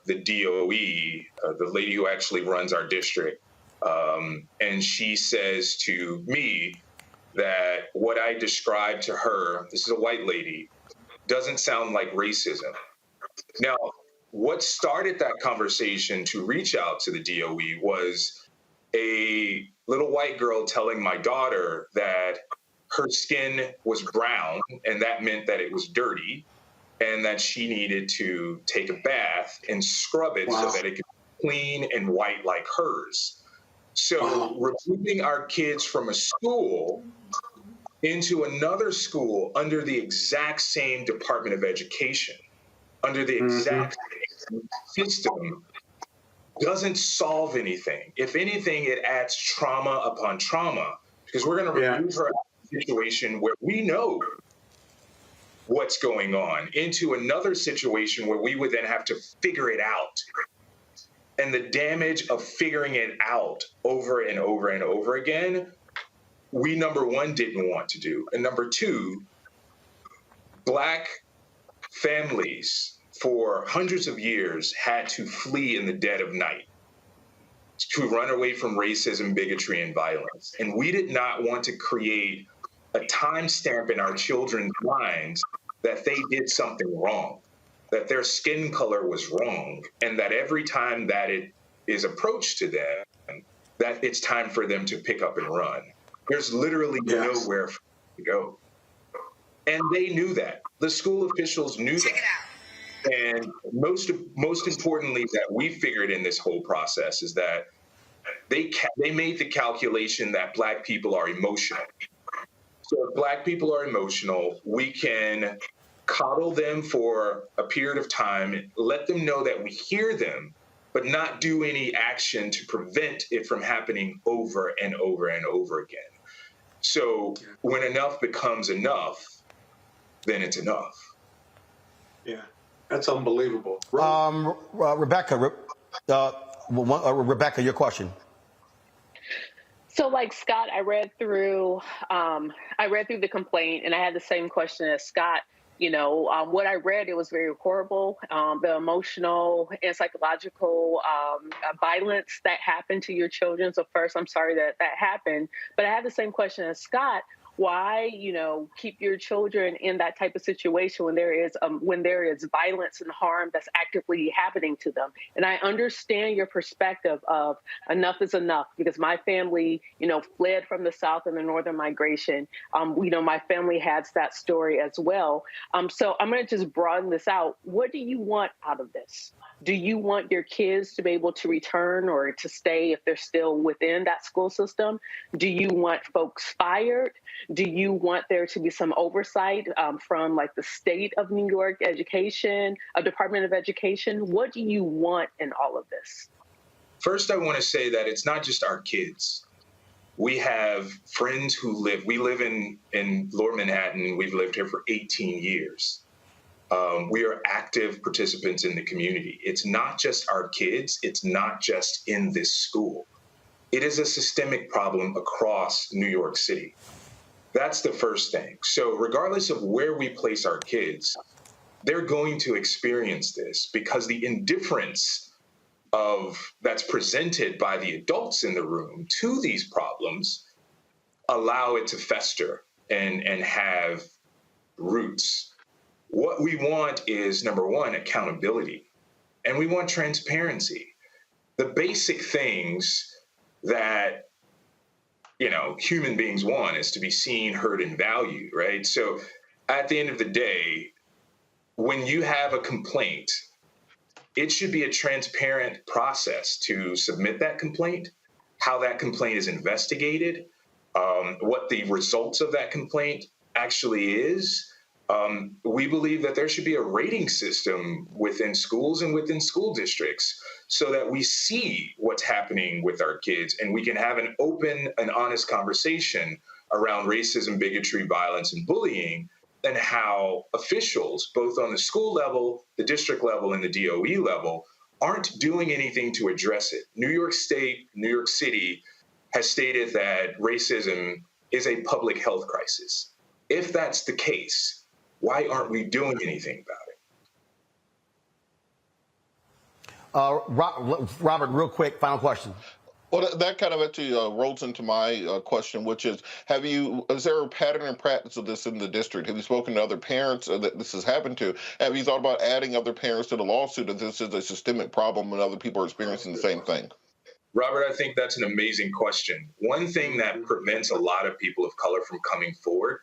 the DOE, the lady who actually runs our district, and she says to me that what I described to her, this is a white lady, doesn't sound like racism. Now, what started that conversation to reach out to the DOE was a little white girl telling my daughter that her skin was brown, and that meant that it was dirty, and that she needed to take a bath and scrub it so that it could be clean and white like hers. So removing our kids from a school into another school under the exact same Department of Education, under the exact same system, doesn't solve anything. If anything, it adds trauma upon trauma, because we're going to remove her out of a situation where we know what's going on into another situation where we would then have to figure it out. And the damage of figuring it out over and over and over again, we, number one, didn't want to do. And number two, Black families for hundreds of years had to flee in the dead of night to run away from racism, bigotry, and violence. And we did not want to create a timestamp in our children's minds that they did something wrong, that their skin color was wrong, and that every time that it is approached to them, that it's time for them to pick up and run. There's literally nowhere to go. And they knew that. The school officials knew that. And most importantly, that we figured in this whole process is that they made the calculation that Black people are emotional. So if Black people are emotional, we can coddle them for a period of time, let them know that we hear them, but not do any action to prevent it from happening over and over and over again. So when enough becomes enough, then it's enough. Yeah, that's unbelievable. Rebecca, Rebecca, your question. So, like Scott, I read through the complaint, and I had the same question as Scott. You know, what I read, it was very horrible. The emotional and psychological violence that happened to your children. So first, I'm sorry that happened. But I had the same question as Scott. Why, keep your children in that type of situation when there is violence and harm that's actively happening to them? And I understand your perspective of enough is enough, because my family, fled from the South in the Northern migration. My family has that story as well. So I'm going to just broaden this out. What do you want out of this? Do you want your kids to be able to return or to stay if they're still within that school system? Do you want folks fired? Do you want there to be some oversight from like the state of New York education, a Department of Education? What do you want in all of this? First, I want to say that it's not just our kids. We have friends we live in Lower Manhattan. We've lived here for 18 years. We are active participants in the community. It's not just our kids. It's not just in this school. It is a systemic problem across New York City. That's the first thing. So regardless of where we place our kids, they're going to experience this because the indifference that's presented by the adults in the room to these problems allow it to fester and have roots. What we want is, number one, accountability, and we want transparency. The basic things that, human beings want is to be seen, heard, and valued, right? So at the end of the day, when you have a complaint, it should be a transparent process to submit that complaint, how that complaint is investigated, what the results of that complaint actually is. We believe that there should be a rating system within schools and within school districts so that we see what's happening with our kids and we can have an open and honest conversation around racism, bigotry, violence, and bullying, and how officials, both on the school level, the district level, and the DOE level, aren't doing anything to address it. New York State, New York City has stated that racism is a public health crisis. If that's the case, why aren't we doing anything about it? Robert, real quick, final question. Well, that kind of actually rolls into my question, which is, is there a pattern and practice of this in the district? Have you spoken to other parents that this has happened to? Have you thought about adding other parents to the lawsuit if this is a systemic problem and other people are experiencing the same thing? Robert, I think that's an amazing question. One thing that prevents a lot of people of color from coming forward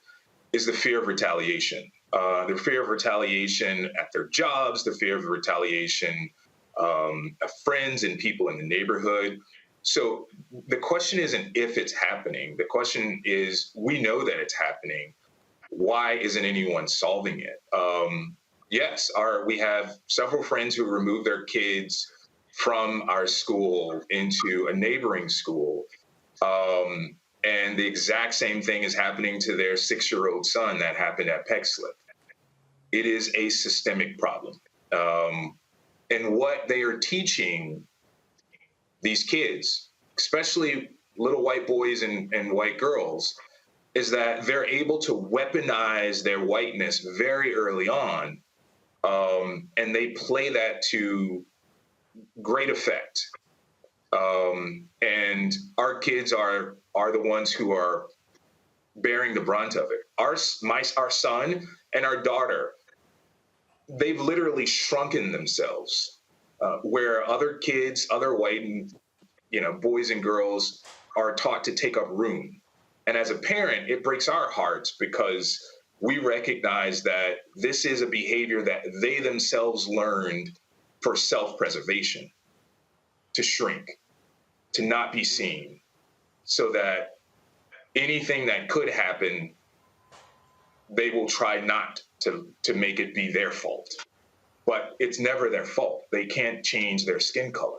is the fear of retaliation. The fear of retaliation at their jobs, the fear of retaliation of friends and people in the neighborhood. So the question isn't if it's happening. The question is, we know that it's happening. Why isn't anyone solving it? Yes, we have several friends who removed their kids from our school into a neighboring school. And the exact same thing is happening to their 6-year-old son that happened at Peck Slip. It is a systemic problem. And what they are teaching these kids, especially little white boys and white girls, is that they're able to weaponize their whiteness very early on. And they play that to great effect. And our kids are the ones who are bearing the brunt of it. Our son and our daughter, they've literally shrunken themselves, where other kids, other white, boys and girls are taught to take up room. And as a parent, it breaks our hearts because we recognize that this is a behavior that they themselves learned for self-preservation, to shrink, to not be seen, so that anything that could happen, they will try not to make it be their fault. But it's never their fault. They can't change their skin color.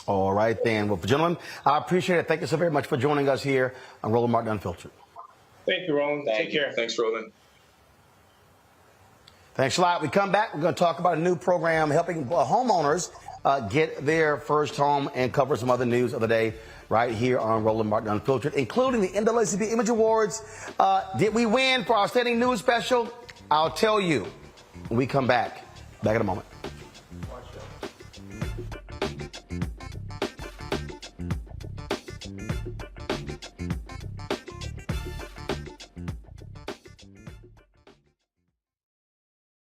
All right, then. Well, gentlemen, I appreciate it. Thank you so very much for joining us here on Roland Martin Unfiltered. Thank you, Roland. Take care. Thanks, Roland. Thanks a lot. We come back. We're going to talk about a new program helping homeowners get their first home and cover some other news of the day right here on Roland Martin Unfiltered, including the NAACP Image Awards. Did we win for our Outstanding News Special? I'll tell you when we come back. Back in a moment.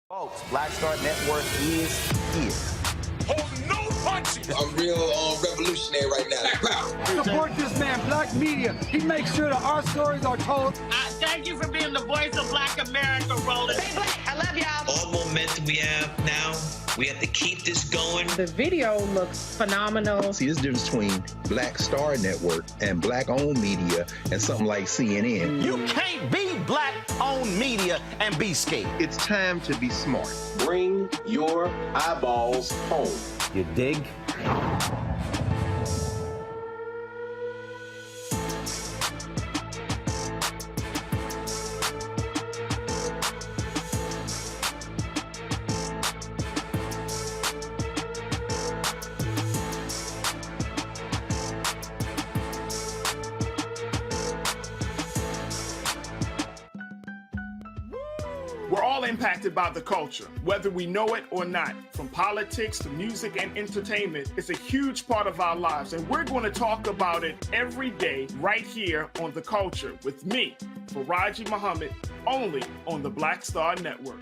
Folks, Black Star Network is here. Hold no punches. I'm real revolutionary right now. Support this man, Black Media. He makes sure that our stories are told. Thank you for being the voice of Black America, Roland. Stay black. I love y'all. All momentum we have now, we have to keep this going. The video looks phenomenal. See, there's a difference between Black Star Network and Black-owned media and something like CNN. You can't be Black-owned media and be scared. It's time to be smart. Bring your eyeballs home. You dig? We're all impacted by the culture, whether we know it or not. From politics to music and entertainment, it's a huge part of our lives, and we're going to talk about it every day right here on The Culture with me, Faraji Muhammad, only on the Black Star Network.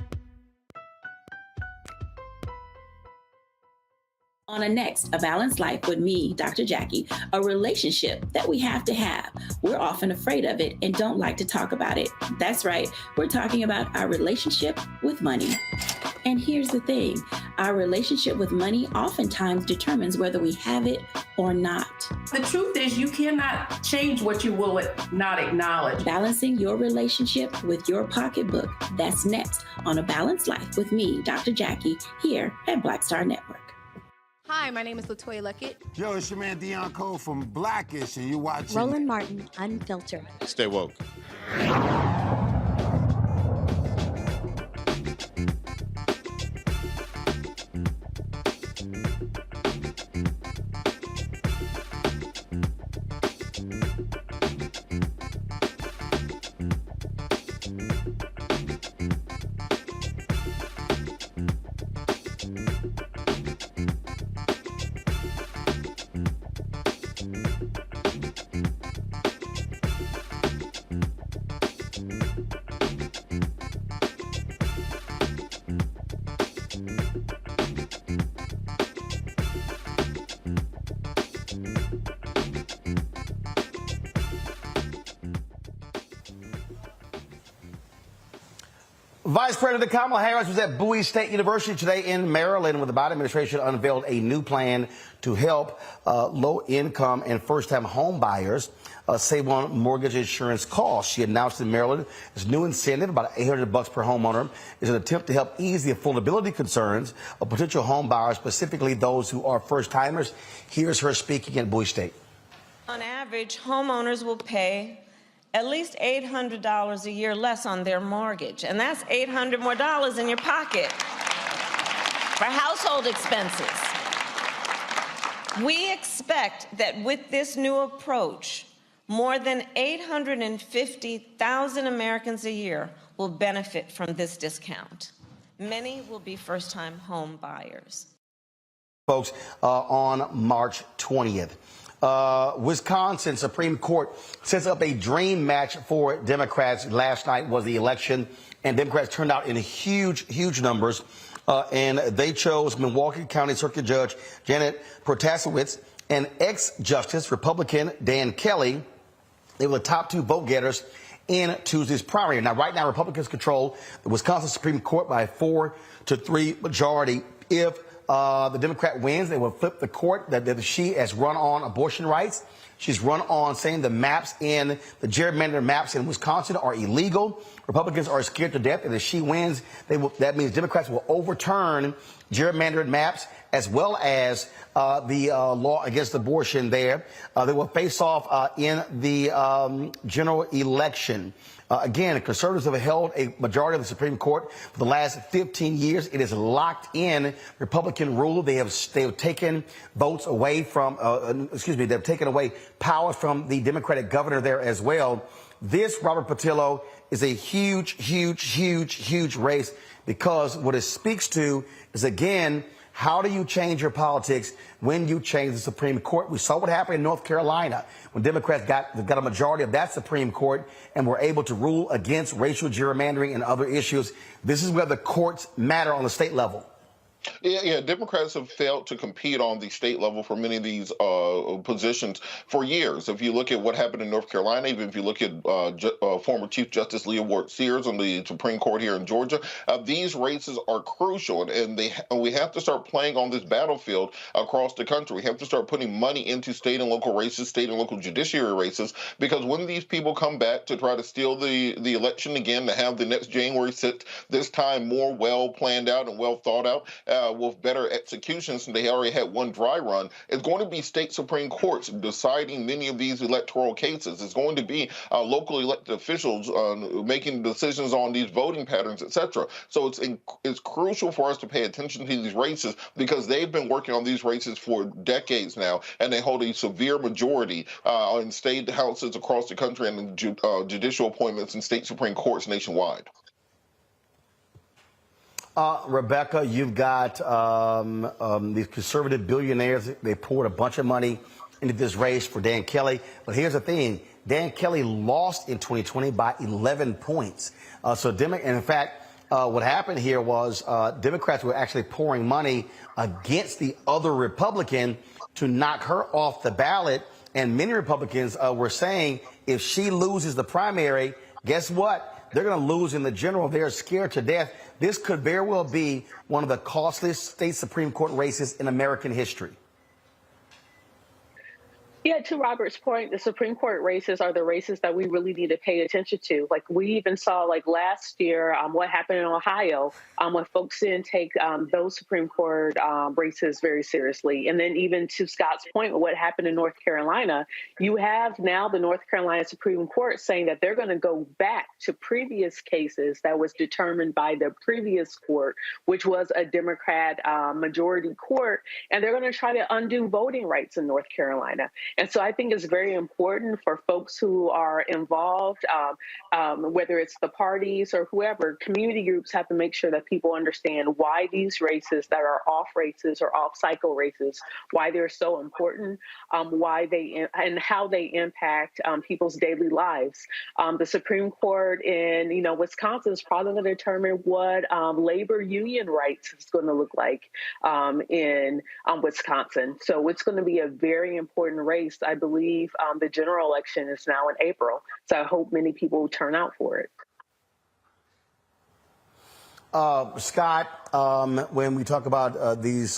On a next, A Balanced Life with me, Dr. Jackie, a relationship that we have to have. We're often afraid of it and don't like to talk about it. That's right, we're talking about our relationship with money. And here's the thing, our relationship with money oftentimes determines whether we have it or not. The truth is you cannot change what you will not acknowledge. Balancing your relationship with your pocketbook. That's next on A Balanced Life with me, Dr. Jackie, here at Black Star Network. Hi, my name is LaToya Luckett. Yo, it's your man Dion Cole from Blackish, and you're watching Roland Martin Unfiltered. Stay woke. Vice President Kamala Harris was at Bowie State University today in Maryland, where the Biden administration unveiled a new plan to help low-income and first-time home buyers save on mortgage insurance costs. She announced in Maryland this new incentive, about $800 per homeowner, is an attempt to help ease the affordability concerns of potential home buyers, specifically those who are first-timers. Here's her speaking at Bowie State. On average, homeowners will pay at least $800 a year less on their mortgage, and that's $800 more in your pocket for household expenses. We expect that with this new approach, more than 850,000 Americans a year will benefit from this discount. Many will be first-time home buyers. Folks, on March 20th. Wisconsin Supreme Court sets up a dream match for Democrats. Last night was the election, and Democrats turned out in huge numbers. And they chose Milwaukee County Circuit Judge Janet Protasewicz and ex-Justice Republican Dan Kelly They were the top 2 vote getters in Tuesday's primary. Now, right now, Republicans control the Wisconsin Supreme Court by a 4-3 majority. If the Democrat wins, they will flip the court that she has run on abortion rights. She's run on saying the maps in the gerrymandered maps in Wisconsin are illegal. Republicans are scared to death that if she wins, that means Democrats will overturn gerrymandered maps as well as the law against abortion there. They will face off in the general election. Again, conservatives have held a majority of the Supreme Court for the last 15 years. It is locked in Republican rule. They have taken votes away from, they've taken away power from the Democratic governor there as well. This, Robert Patillo, is a huge race because what it speaks to is, again, how do you change your politics when you change the Supreme Court? We saw what happened in North Carolina when Democrats got a majority of that Supreme Court and were able to rule against racial gerrymandering and other issues. This is where the courts matter on the state level. Yeah, Democrats have failed to compete on the state level for many of these positions for years. If you look at what happened in North Carolina, even if you look at former Chief Justice Leah Ward Sears on the Supreme Court here in Georgia, these races are crucial, and we have to start playing on this battlefield across the country. We have to start putting money into state and local races, state and local judiciary races, because when these people come back to try to steal the election again, to have the next January 6th, this time more well planned out and well thought out, with better executions, and they already had one dry run, it's going to be state Supreme Courts deciding many of these electoral cases. It's going to be locally elected officials making decisions on these voting patterns, etc. So it's crucial for us to pay attention to these races because they've been working on these races for decades now, and they hold a severe majority in state houses across the country and judicial appointments in state Supreme Courts nationwide. Rebecca, you've got these conservative billionaires. They poured a bunch of money into this race for Dan Kelly. But here's the thing. Dan Kelly lost in 2020 by 11 points. And in fact, what happened here was Democrats were actually pouring money against the other Republican to knock her off the ballot. And many Republicans were saying if she loses the primary, guess what? They're going to lose in the general. They're scared to death. This could very well be one of the costliest state Supreme Court races in American history. Yeah, to Robert's point, the Supreme Court races are the races that we really need to pay attention to. Like we even saw last year what happened in Ohio when folks didn't take those Supreme Court races very seriously. And then even to Scott's point, what happened in North Carolina, you have now the North Carolina Supreme Court saying that they're going to go back to previous cases that was determined by the previous court, which was a Democrat majority court. And they're going to try to undo voting rights in North Carolina. And so I think it's very important for folks who are involved, whether it's the parties or whoever, community groups have to make sure that people understand why these races that are off races or off cycle races, why they're so important, why they and how they impact people's daily lives. The Supreme Court in Wisconsin is probably going to determine what labor union rights is going to look like in Wisconsin. So it's going to be a very important race. I believe the general election is now in April, so I hope many people will turn out for it. Scott, when we talk about these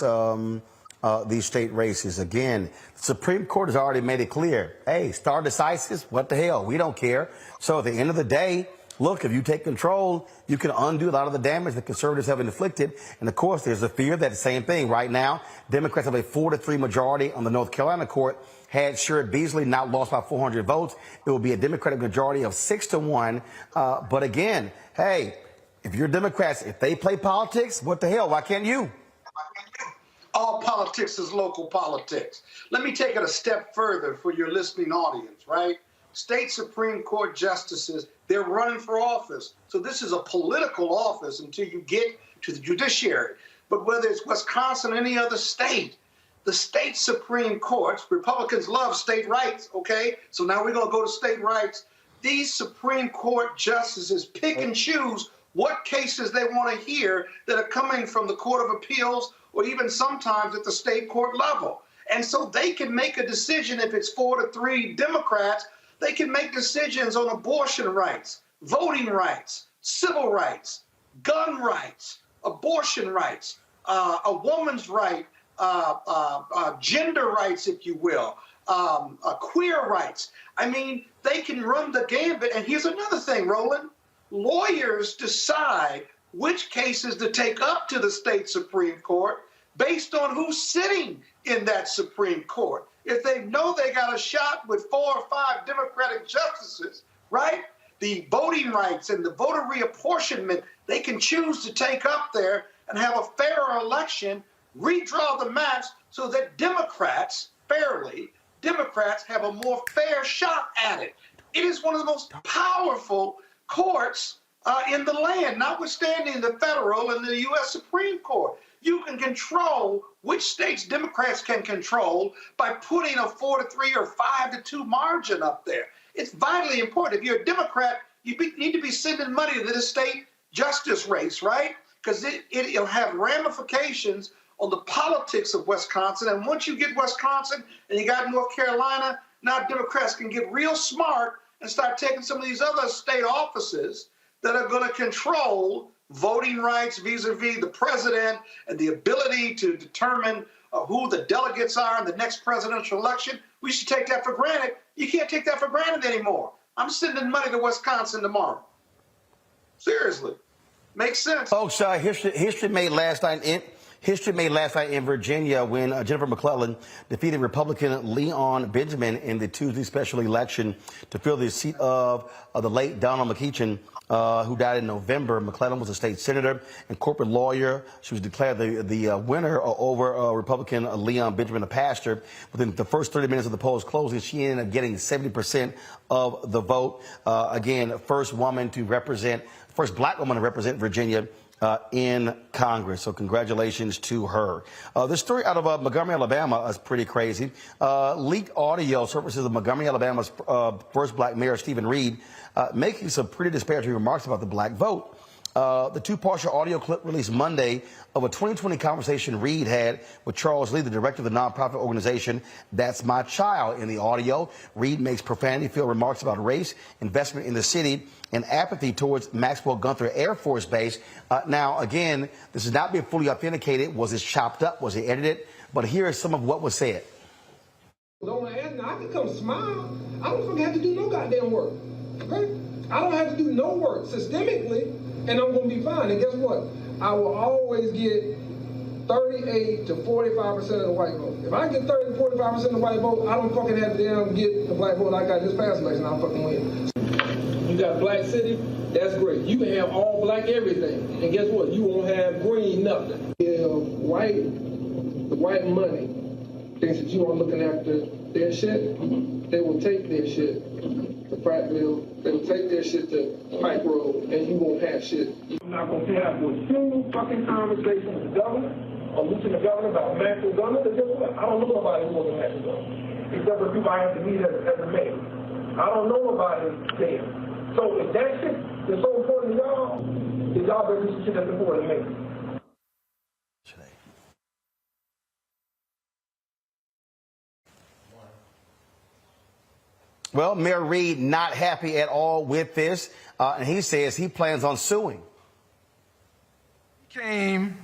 state races, again, the Supreme Court has already made it clear, hey, stare decisis, what the hell, we don't care. So at the end of the day, look, if you take control, you can undo a lot of the damage that conservatives have inflicted. And, of course, there's a fear that the same thing. Right now, Democrats have a 4-3 majority on the North Carolina court. Had Sherrod Beasley not lost by 400 votes, it will be a Democratic majority of 6-1. But, again, hey, if you're Democrats, if they play politics, what the hell? Why can't you? All politics is local politics. Let me take it a step further for your listening audience, right? State Supreme Court justices, they're running for office. So this is a political office until you get to the judiciary. But whether it's Wisconsin or any other state, the state Supreme Courts, Republicans love state rights, okay? So now we're going to go to state rights. These Supreme Court justices pick and choose what cases they want to hear that are coming from the Court of Appeals or even sometimes at the state court level. And so they can make a decision if it's 4-3 Democrats They can make decisions on abortion rights, voting rights, civil rights, gun rights, abortion rights, a woman's right, gender rights, if you will, queer rights. I mean, they can run the gambit. And here's another thing, Roland. Lawyers decide which cases to take up to the state Supreme Court based on who's sitting in that Supreme Court. If they know they got a shot with 4 or 5 Democratic justices, right? The voting rights and the voter reapportionment, they can choose to take up there and have a fairer election, redraw the maps so that Democrats, fairly, Democrats have a more fair shot at it. It is one of the most powerful courts in the land, notwithstanding the federal and the U.S. Supreme Court. You can control which states Democrats can control by putting a 4-3 or 5-2 margin up there. It's vitally important. If you're a Democrat, you need to be sending money to the state justice race, right? Because it'll have ramifications on the politics of Wisconsin. And once you get Wisconsin and you got North Carolina, now Democrats can get real smart and start taking some of these other state offices that are going to control voting rights vis-a-vis the president and the ability to determine who the delegates are in the next presidential election. We should take that for granted. You can't take that for granted anymore. I'm sending money to Wisconsin tomorrow. Seriously. Makes sense. Folks, history made last night in Virginia when Jennifer McClellan defeated Republican Leon Benjamin in the Tuesday special election to fill the seat of the late Donald McEachin, who died in November. McClellan was a state senator and corporate lawyer. She was declared the winner over Republican Leon Benjamin, a pastor. Within the first 30 minutes of the polls closing, she ended up getting 70% of the vote. Again, first black woman to represent Virginia in Congress. So congratulations to her. This story out of Montgomery, Alabama is pretty crazy. Leaked audio surfaces of Montgomery, Alabama's first black mayor, Stephen Reed, making some pretty disparaging remarks about the black vote. The 2-partial audio clip released Monday of a 2020 conversation Reed had with Charles Lee, the director of the nonprofit organization That's My Child. In the audio, Reed makes profanity-filled remarks about race, investment in the city, and apathy towards Maxwell Gunther Air Force Base. Now, again, this is not being fully authenticated. Was it chopped up? Was it edited? But here is some of what was said. Don't ask me. I can come smile. I don't fucking have to do no goddamn work. Right? I don't have to do no work systemically, and I'm going to be fine. And guess what? I will always get 38 to 45% of the white vote. If I get 30 to 45% of the white vote, I don't fucking have to damn get the black vote I got this past election. I'll fucking win. You got a black city, that's great. You can have all black everything. And guess what? You won't have green nothing. If the white money thinks that you are looking after their shit, they will take their shit to Pratt Mill, they will take their shit to Pike Road, and you won't have shit. I'm not going to have one single fucking conversation with the governor or lieutenant governor about Maxwell Gunther. Guess what? I don't know nobody who was a Maxwell Gunther, except for people I have to meet as a mayor. I don't know nobody there. So if that shit is so important to y'all, then y'all better do some shit that's important to me. Well, Mayor Reed not happy at all with this, and he says he plans on suing. He came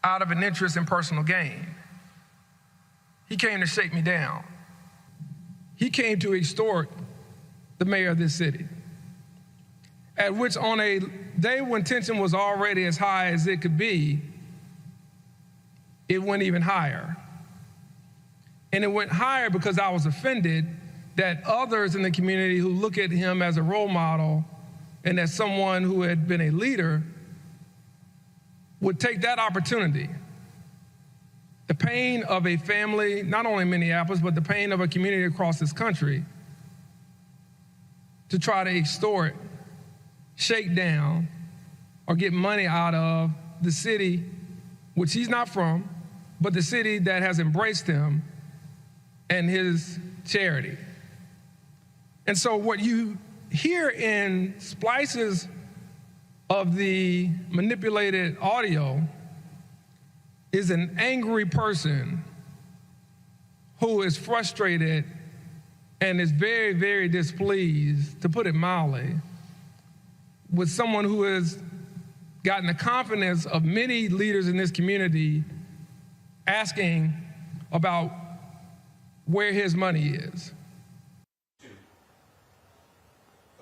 out of an interest in personal gain. He came to shake me down. He came to extort the mayor of this city, at which on a day when tension was already as high as it could be, it went even higher. And it went higher because I was offended that others in the community who look at him as a role model and as someone who had been a leader would take that opportunity. The pain of a family, not only in Minneapolis, but the pain of a community across this country, to try to extort, shake down, or get money out of the city, which he's not from, but the city that has embraced him and his charity. And so what you hear in splices of the manipulated audio is an angry person who is frustrated and is very, very displeased, to put it mildly, with someone who has gotten the confidence of many leaders in this community asking about where his money is.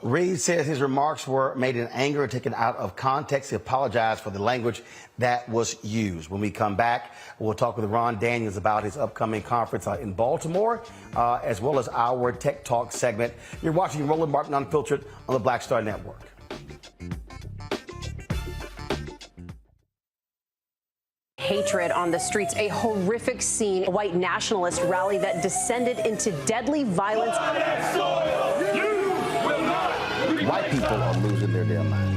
Reed says his remarks were made in anger and taken out of context. He apologized for the language that was used. When we come back, we'll talk with Ron Daniels about his upcoming conference in Baltimore, as well as our Tech Talk segment. You're watching Roland Martin Unfiltered on the Black Star Network. Hatred on the streets, a horrific scene, a white nationalist rally that descended into deadly violence. White people are losing their damn minds.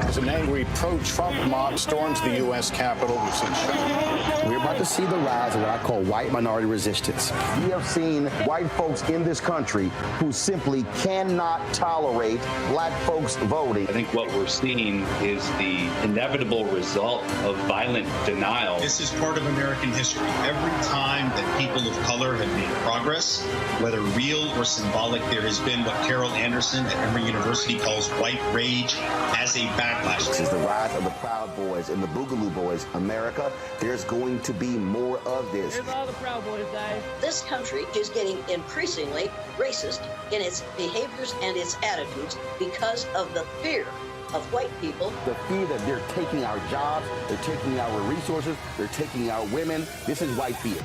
As an angry pro-Trump mob storms the U.S. Capitol, we've seen shooting. We're about to see the rise of what I call white minority resistance. We have seen white folks in this country who simply cannot tolerate black folks voting. I think what we're seeing is the inevitable result of violent denial. This is part of American history. Every time that people of color have made progress, whether real or symbolic, there has been what Carol Anderson at Emory University calls white rage as a backlash. This is the rise of the Proud Boys and the Boogaloo Boys. America, there's going to be more of this. Here's all the Proud Boys, guys. This country is getting increasingly racist in its behaviors and its attitudes because of the fear of white people. The fear that they're taking our jobs, they're taking our resources, they're taking our women. This is white fear.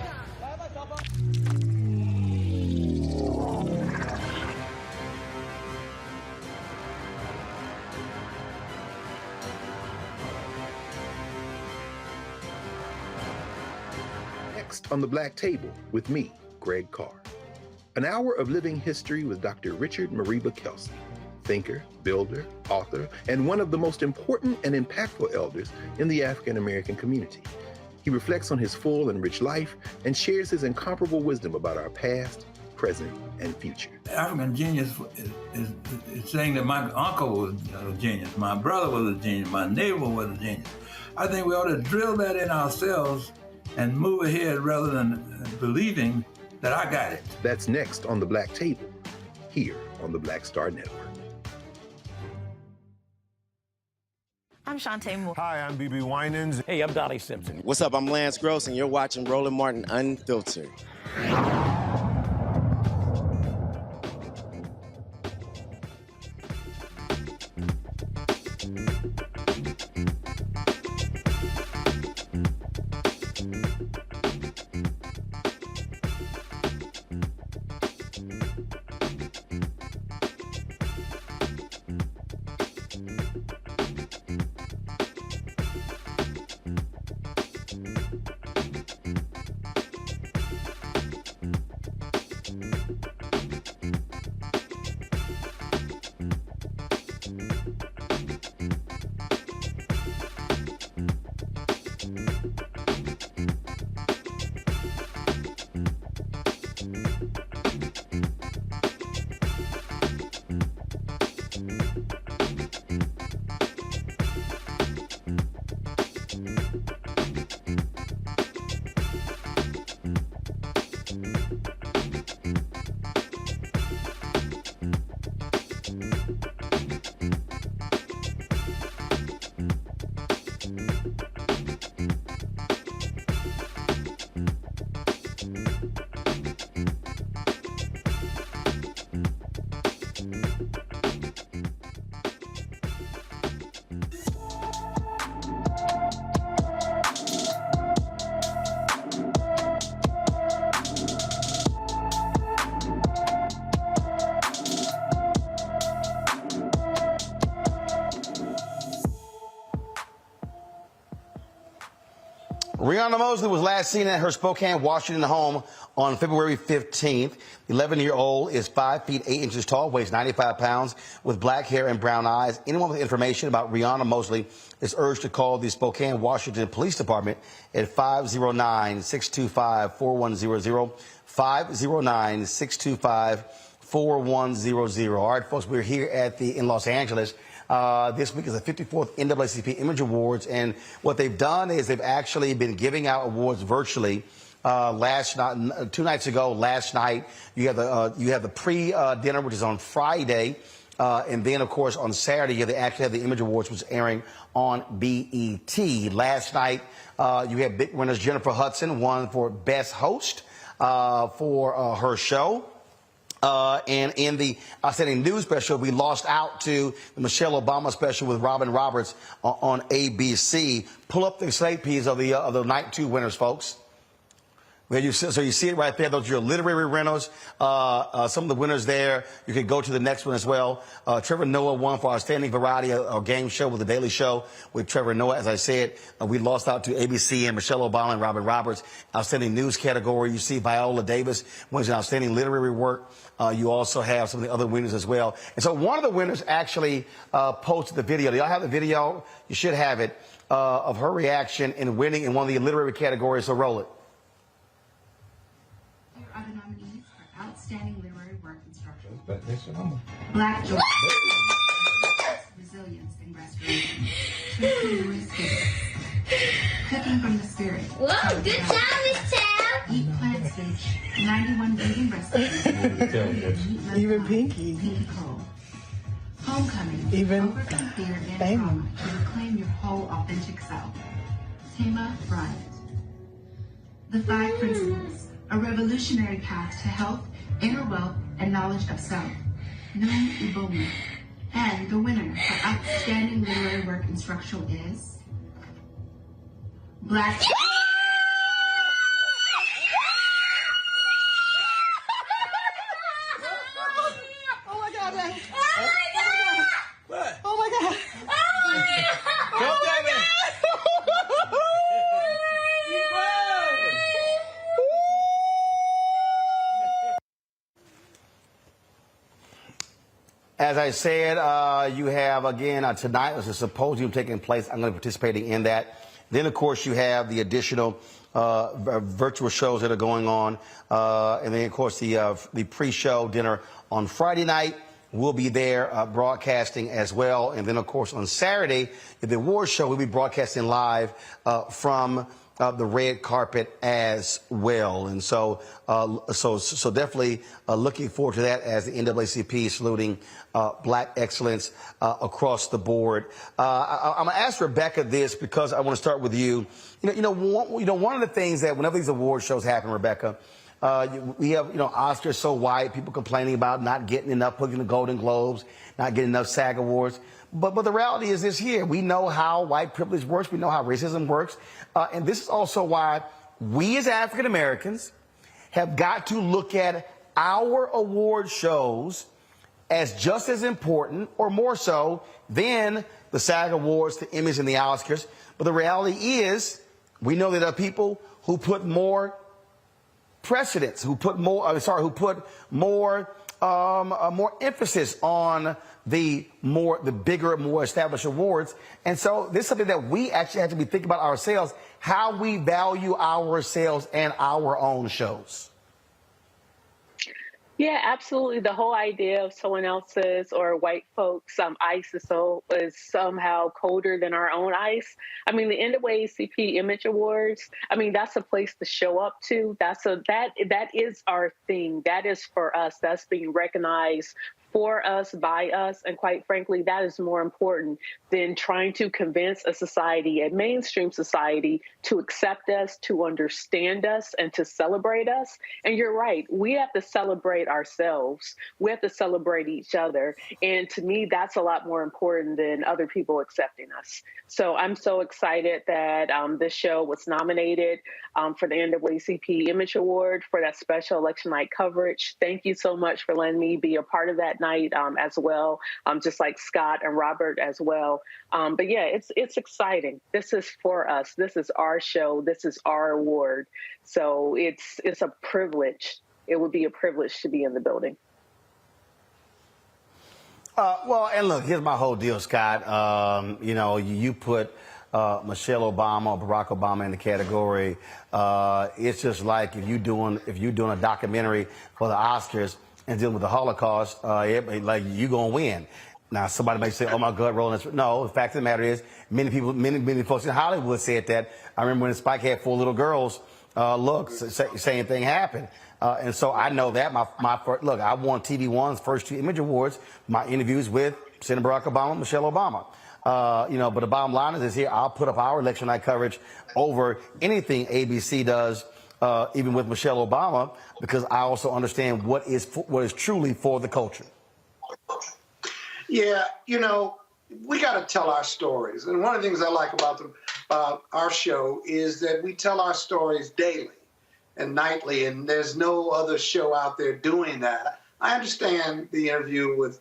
Next on the Black Table with me, Greg Carr. An hour of living history with Dr. Richard Mariba Kelsey, thinker, builder, author, and one of the most important and impactful elders in the African American community. He reflects on his full and rich life and shares his incomparable wisdom about our past, present, and future. African genius is saying that my uncle was a genius, my brother was a genius, my neighbor was a genius. I think we ought to drill that in ourselves and move ahead rather than believing that I got it. That's next on the Black Table, here on the Black Star Network. I'm Shantae Moore. Hi, I'm BB Winans. Hey, I'm Donnie Simpson. What's up? I'm Lance Gross, and you're watching Roland Martin Unfiltered. Rihanna Mosley was last seen at her Spokane, Washington home on February 15th. The 11-year-old is 5 feet 8 inches tall, weighs 95 pounds, with black hair and brown eyes. Anyone with information about Rihanna Mosley is urged to call the Spokane, Washington Police Department at 509-625-4100, 509-625-4100. All right, folks, we're here in Los Angeles. This week is the 54th NAACP Image Awards, and what they've done is they've actually been giving out awards virtually last night, 2 nights ago, last night. You have the pre-dinner, which is on Friday. And then, of course, on Saturday, they actually have the Image Awards, which is airing on BET. Last night, you had big winners. Jennifer Hudson won for Best Host for her show. And in the Outstanding News special, we lost out to the Michelle Obama special with Robin Roberts on ABC. Pull up the slate piece of the night 2 winners, folks. So you see it right there. Those are your literary winners. Some of the winners there. You can go to the next one as well. Trevor Noah won for Outstanding Variety or Game Show with The Daily Show with Trevor Noah. As I said, we lost out to ABC and Michelle Obama and Robin Roberts. Outstanding News category. You see Viola Davis wins an Outstanding Literary Work. You also have some of the other winners as well. And so one of the winners actually posted the video. Do y'all have the video? You should have it, of her reaction in winning in one of the literary categories. So roll it. Are the nominees for Outstanding Literary Work Instruction. Black Joy, Resilience and Restoration, Cooking from the Spirit. Whoa, good job, Miss Tab. Eat Plant Stage, 91 vegan recipes. Even Pinky. Pinky Cole. Homecoming, Even overcome fear and trauma to reclaim your whole authentic self. Tema Bryant. The 5 Principles. A revolutionary path to health, inner wealth, and knowledge of self. Noon Ibomi. And the winner for Outstanding Literary Work Instructional is Black. Oh my God, man. Oh my God! What? Oh my God. Oh my God! Come down there. As I said, you have, again, tonight there's a symposium taking place. I'm going to be participating in that. Then, of course, you have the additional virtual shows that are going on. And then, of course, the pre-show dinner on Friday night. We'll be there broadcasting as well. And then, of course, on Saturday, the awards show, we'll be broadcasting live from the red carpet as well. And so definitely looking forward to that as the NAACP saluting black excellence across the board. I'm going to ask Rebecca this because I want to start with you. One of the things that whenever these award shows happen, Rebecca, we have, Oscars so white, people complaining about not getting enough, putting the Golden Globes, not getting enough SAG Awards. But the reality is this here. We know how white privilege works. We know how racism works. And this is also why we as African Americans have got to look at our award shows as just as important or more so than the SAG Awards, the Emmys, and the Oscars. But the reality is we know that there are people who put more precedence, who put more emphasis on the bigger, more established awards. And so this is something that we actually have to be thinking about ourselves, how we value ourselves and our own shows. Yeah, absolutely. The whole idea of someone else's or white folks' ice is somehow colder than our own ice. I mean, the NAACP Image Awards, I mean, that's a place to show up to. That is our thing. That is for us. That's being recognized for us, by us, and quite frankly, that is more important than trying to convince a society, a mainstream society, to accept us, to understand us, and to celebrate us. And you're right, we have to celebrate ourselves. We have to celebrate each other. And to me, that's a lot more important than other people accepting us. So I'm so excited that this show was nominated for the NAACP Image Award for that special election night coverage. Thank you so much for letting me be a part of that night as well, just like Scott and Robert as well. But yeah, it's exciting. This is for us. This is our show. This is our award. So it's a privilege. It would be a privilege to be in the building. Well, and look, here's my whole deal, Scott. You put Michelle Obama or Barack Obama in the category. It's just like if you're doing a documentary for the Oscars and dealing with the Holocaust, like you're gonna win. Now, somebody may say, "Oh my God, Roland." No, the fact of the matter is, many folks in Hollywood said that. I remember when Spike had 4 little girls look, same thing happened. And so I know that look, I won TV1's first 2 Image Awards, my interviews with Senator Barack Obama, Michelle Obama. But the bottom line is here, I'll put up our election night coverage over anything ABC does, even with Michelle Obama, because I also understand what is truly for the culture. Yeah, we got to tell our stories. And one of the things I like about our show is that we tell our stories daily and nightly, and there's no other show out there doing that. I understand the interview with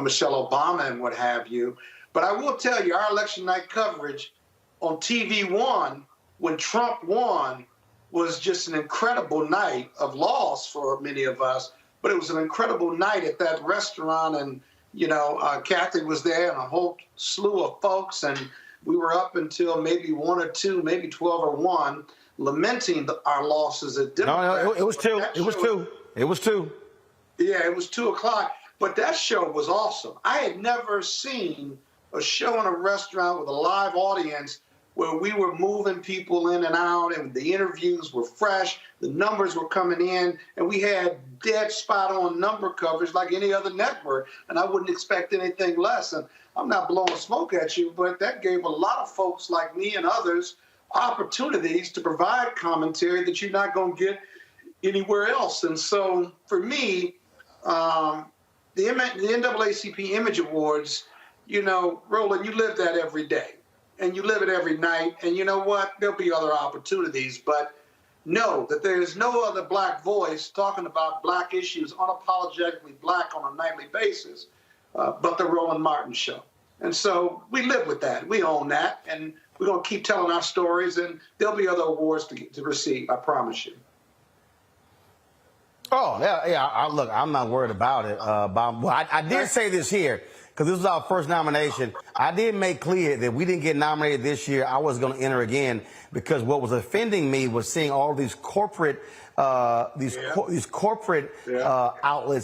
Michelle Obama and what have you, but I will tell you, our election night coverage on TV1 when Trump won was just an incredible night of loss for many of us, but it was an incredible night at that restaurant, and Kathy was there and a whole slew of folks, and we were up until maybe 1 or 2, maybe 12 or 1, lamenting our losses at Democrats. No, it was 2. It was 2. It was 2. Yeah, it was 2 o'clock. But that show was awesome. I had never seen a show in a restaurant with a live audience where we were moving people in and out, and the interviews were fresh, the numbers were coming in, and we had dead spot-on number coverage like any other network, and I wouldn't expect anything less. And I'm not blowing smoke at you, but that gave a lot of folks like me and others opportunities to provide commentary that you're not going to get anywhere else. And so for me, the NAACP Image Awards, Roland, you live that every day. And you live it every night, and you know what? There'll be other opportunities, but know that there is no other black voice talking about black issues, unapologetically black on a nightly basis, but the Roland Martin Show. And so we live with that. We own that, and we're going to keep telling our stories, and there'll be other awards to receive, I promise you. Oh, yeah. Look, I'm not worried about it. I did say this here, because this was our first nomination. I did make clear that we didn't get nominated this year. I was going to enter again, because what was offending me was seeing all these corporate outlets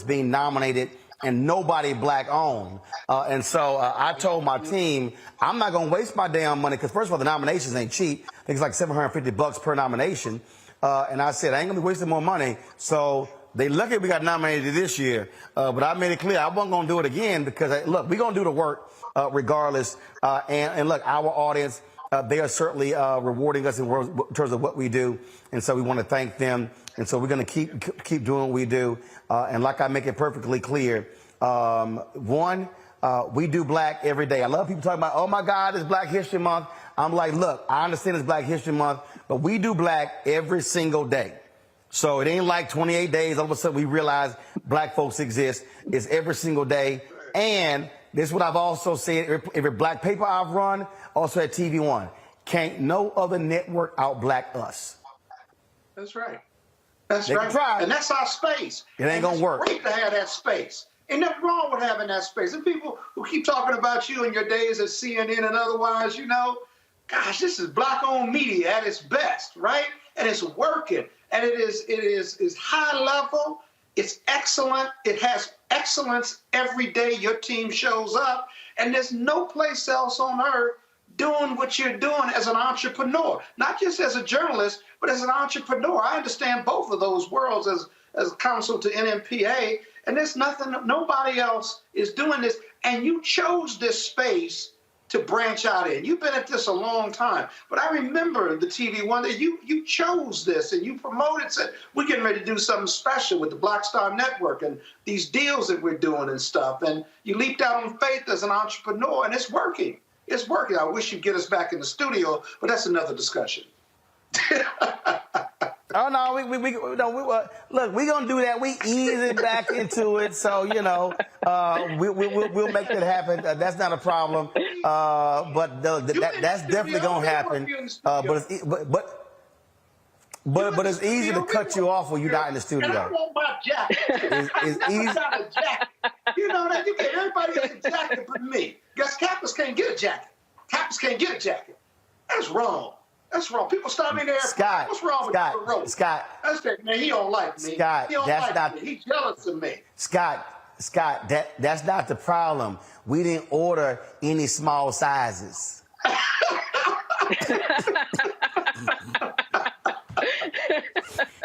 being nominated and nobody black owned. And so I told my team, I'm not going to waste my damn money, because first of all, the nominations ain't cheap. I think it's like $750 per nomination. And I said, I ain't going to be wasting more money. So they lucky we got nominated this year. But I made it clear I wasn't going to do it again, because, look, we're going to do the work regardless. And look, our audience, they are certainly rewarding us in terms of what we do. And so we want to thank them. And so we're going to keep doing what we do. And like I make it perfectly clear, we do black every day. I love people talking about, oh, my God, it's Black History Month. I'm like, look, I understand it's Black History Month, but we do black every single day. So it ain't like 28 days, all of a sudden we realize black folks exist. It's every single day. And this is what I've also said, every black paper I've run, also at TV1. Can't no other network out-black us. That's right. That's right. Try. And that's our space. It ain't going to work. It's great to have that space. Ain't nothing wrong with having that space. And people who keep talking about you and your days at CNN and otherwise, gosh, this is black-owned media at its best, right? And it's working. And it is high level. It's excellent. It has excellence every day your team shows up. And there's no place else on earth doing what you're doing as an entrepreneur, not just as a journalist, but as an entrepreneur. I understand both of those worlds as counsel to NMPA, and there's nobody else is doing this. And you chose this space to branch out in. You've been at this a long time, but I remember the TV one that you chose this and you promoted, said, we're getting ready to do something special with the Black Star Network and these deals that we're doing and stuff. And you leaped out on faith as an entrepreneur, and it's working. It's working. I wish you'd get us back in the studio, but that's another discussion. Oh, no, look, we're going to do that. We ease it back into it. So, we'll make that happen. That's not a problem. But that's definitely going to happen. But it's easy to cut you off when you're not in the studio. And I want my jacket. It's easy. A jacket. That you get everybody gets a jacket but me. Guess Kappas can't get a jacket. Kappas can't get a jacket. That's wrong. That's wrong. People stop me there. Scott, what's wrong with you? Scott. That's that, man. He don't like me. Scott, he don't that's like not. Me. He's jealous of me. Scott, that's not the problem. We didn't order any small sizes.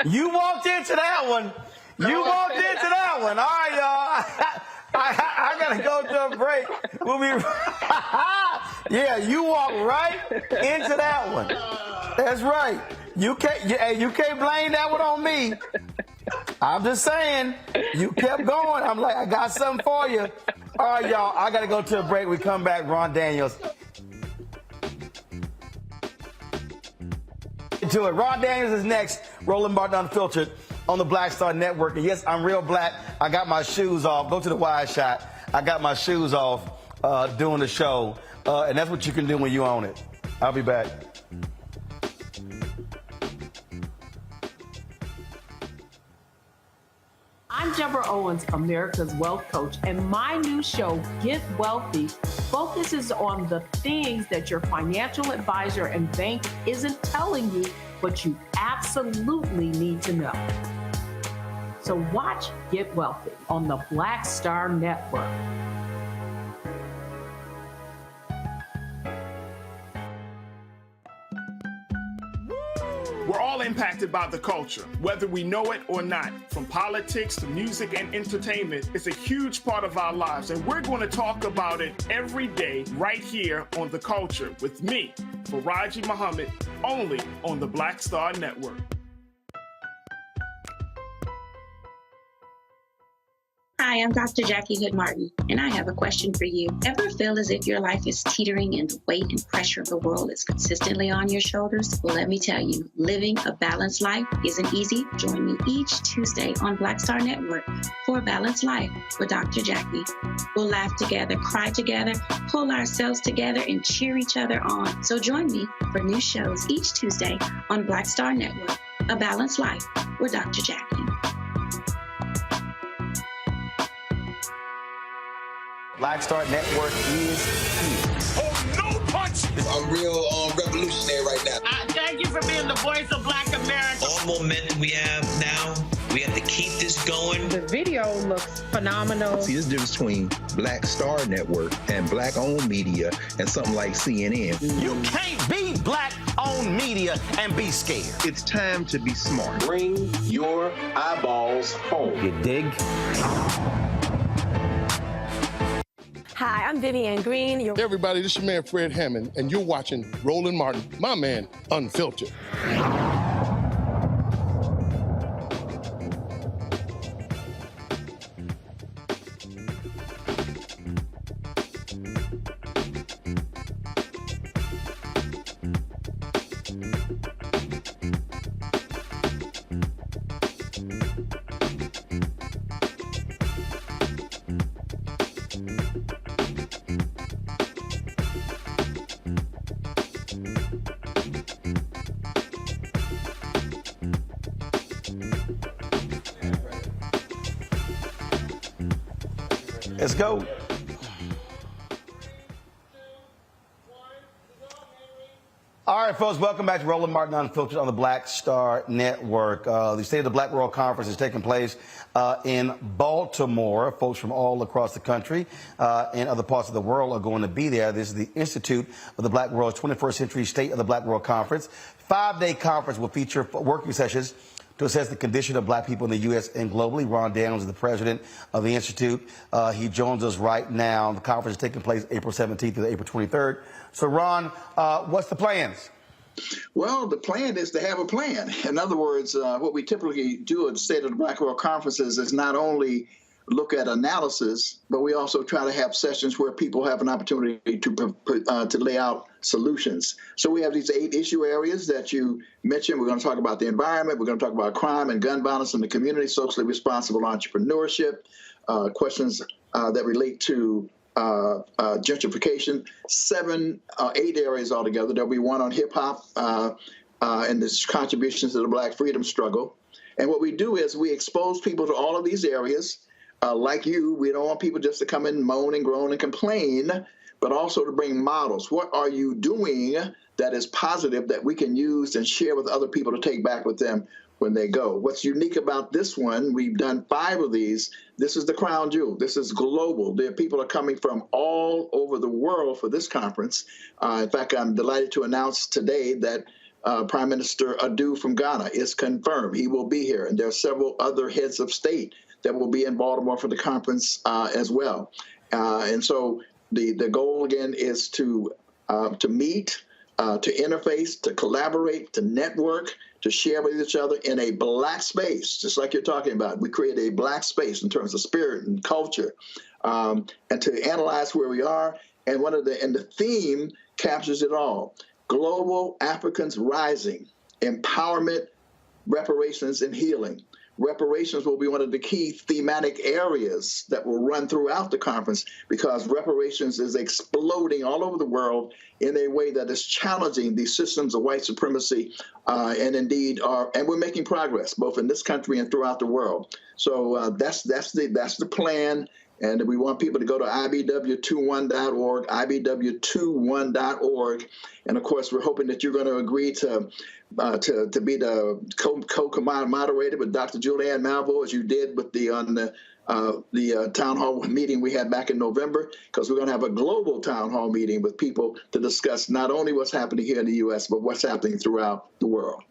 You walked into that one. You walked into that one. All right, y'all. I gotta go to a break. We'll be. Yeah, you walked right into that one. That's right. You can't blame that one on me. I'm just saying. You kept going. I'm like, I got something for you. All right, y'all. I gotta go to a break. We come back. Ron Daniels. To it. Ron Daniels is next. Roland Martin Unfiltered on the Black Star Network. And yes, I'm real black. I got my shoes off. Go to the wide shot. I got my shoes off doing the show. And that's what you can do when you own it. I'll be back. I'm Deborah Owens, America's Wealth Coach, and my new show, Get Wealthy, focuses on the things that your financial advisor and bank isn't telling you, but you absolutely need to know. So watch Get Wealthy on the Black Star Network. We're all impacted by the culture, whether we know it or not. From politics to music and entertainment, it's a huge part of our lives, and we're going to talk about it every day right here on The Culture with me, Faraji Muhammad, only on the Black Star Network. Hi, I'm Dr. Jackie Hood Martin, and I have a question for you. Ever feel as if your life is teetering and the weight and pressure of the world is consistently on your shoulders? Well, let me tell you, living a balanced life isn't easy. Join me each Tuesday on Black Star Network for A Balanced Life with Dr. Jackie. We'll laugh together, cry together, pull ourselves together, and cheer each other on. So join me for new shows each Tuesday on Black Star Network, A Balanced Life with Dr. Jackie. Black Star Network is here. Oh, no punch! I'm real revolutionary right now. Thank you for being the voice of Black America. All momentum we have now, we have to keep this going. The video looks phenomenal. See, there's a difference between Black Star Network and black-owned media and something like CNN. You can't be black-owned media and be scared. It's time to be smart. Bring your eyeballs home. You dig? Hi, I'm Vivian Green. Hey everybody, this is your man Fred Hammond, and you're watching Roland Martin, my man, Unfiltered. Let's go. All right, folks, welcome back to Roland Martin Unfiltered on the Black Star Network. The State of the Black World Conference is taking place in Baltimore. Folks from all across the country and other parts of the world are going to be there. This is the Institute of the Black World's 21st Century State of the Black World Conference. 5-day conference will feature working sessions to assess the condition of black people in the U.S. and globally. Ron Daniels is the president of the Institute. He joins us right now. The conference is taking place April 17th to April 23rd. So, Ron, what's the plans? Well, the plan is to have a plan. In other words, what we typically do at the State of the Black World Conferences is not only look at analysis, but we also try to have sessions where people have an opportunity to lay out solutions. So we have these 8 issue areas that you mentioned. We're going to talk about the environment. We're going to talk about crime and gun violence in the community, socially responsible entrepreneurship, questions that relate to gentrification, 8 areas altogether. There'll be one on hip hop and its contributions to the Black freedom struggle. And what we do is we expose people to all of these areas. Like you, we don't want people just to come in, moan and groan and complain, but also to bring models. What are you doing that is positive that we can use and share with other people to take back with them when they go? What's unique about this one, we've done 5 of these. This is the crown jewel. This is global. People are coming from all over the world for this conference. In fact, I'm delighted to announce today that Prime Minister Adu from Ghana is confirmed. He will be here. And there are several other heads of state that will be in Baltimore for the conference as well. And so the goal, again, is to meet, to interface, to collaborate, to network, to share with each other in a Black space, just like you're talking about. We create a Black space in terms of spirit and culture, and to analyze where we are. And the theme captures it all. Global Africans rising, empowerment, reparations, and healing. Reparations will be one of the key thematic areas that will run throughout the conference, because reparations is exploding all over the world in a way that is challenging these systems of white supremacy, and we're making progress both in this country and throughout the world. So that's the plan. And we want people to go to IBW21.org, IBW21.org. And of course, we're hoping that you're going to agree to be the co-moderator with Dr. Julianne Malvo, as you did with the town hall meeting we had back in November, because we're going to have a global town hall meeting with people to discuss not only what's happening here in the U.S., but what's happening throughout the world.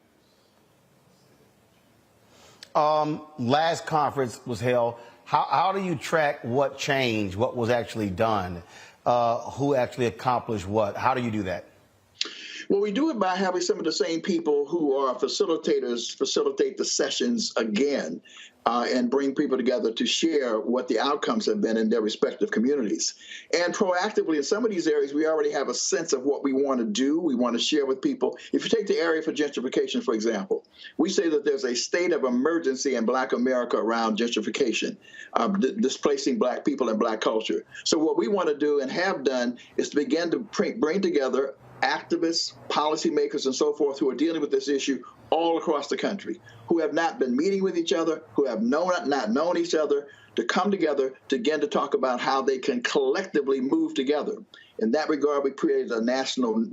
Last conference was held. How do you track what changed, what was actually done, who actually accomplished what? How do you do that? Well, we do it by having some of the same people who are facilitators facilitate the sessions again, and bring people together to share what the outcomes have been in their respective communities. And proactively, in some of these areas, we already have a sense of what we want to do. We want to share with people. If you take the area for gentrification, for example, we say that there's a state of emergency in Black America around gentrification, displacing Black people and Black culture. So what we want to do and have done is to begin to bring together activists, policymakers, and so forth who are dealing with this issue all across the country, who have not been meeting with each other, who have not known each other, to come together to begin to talk about how they can collectively move together. In that regard, we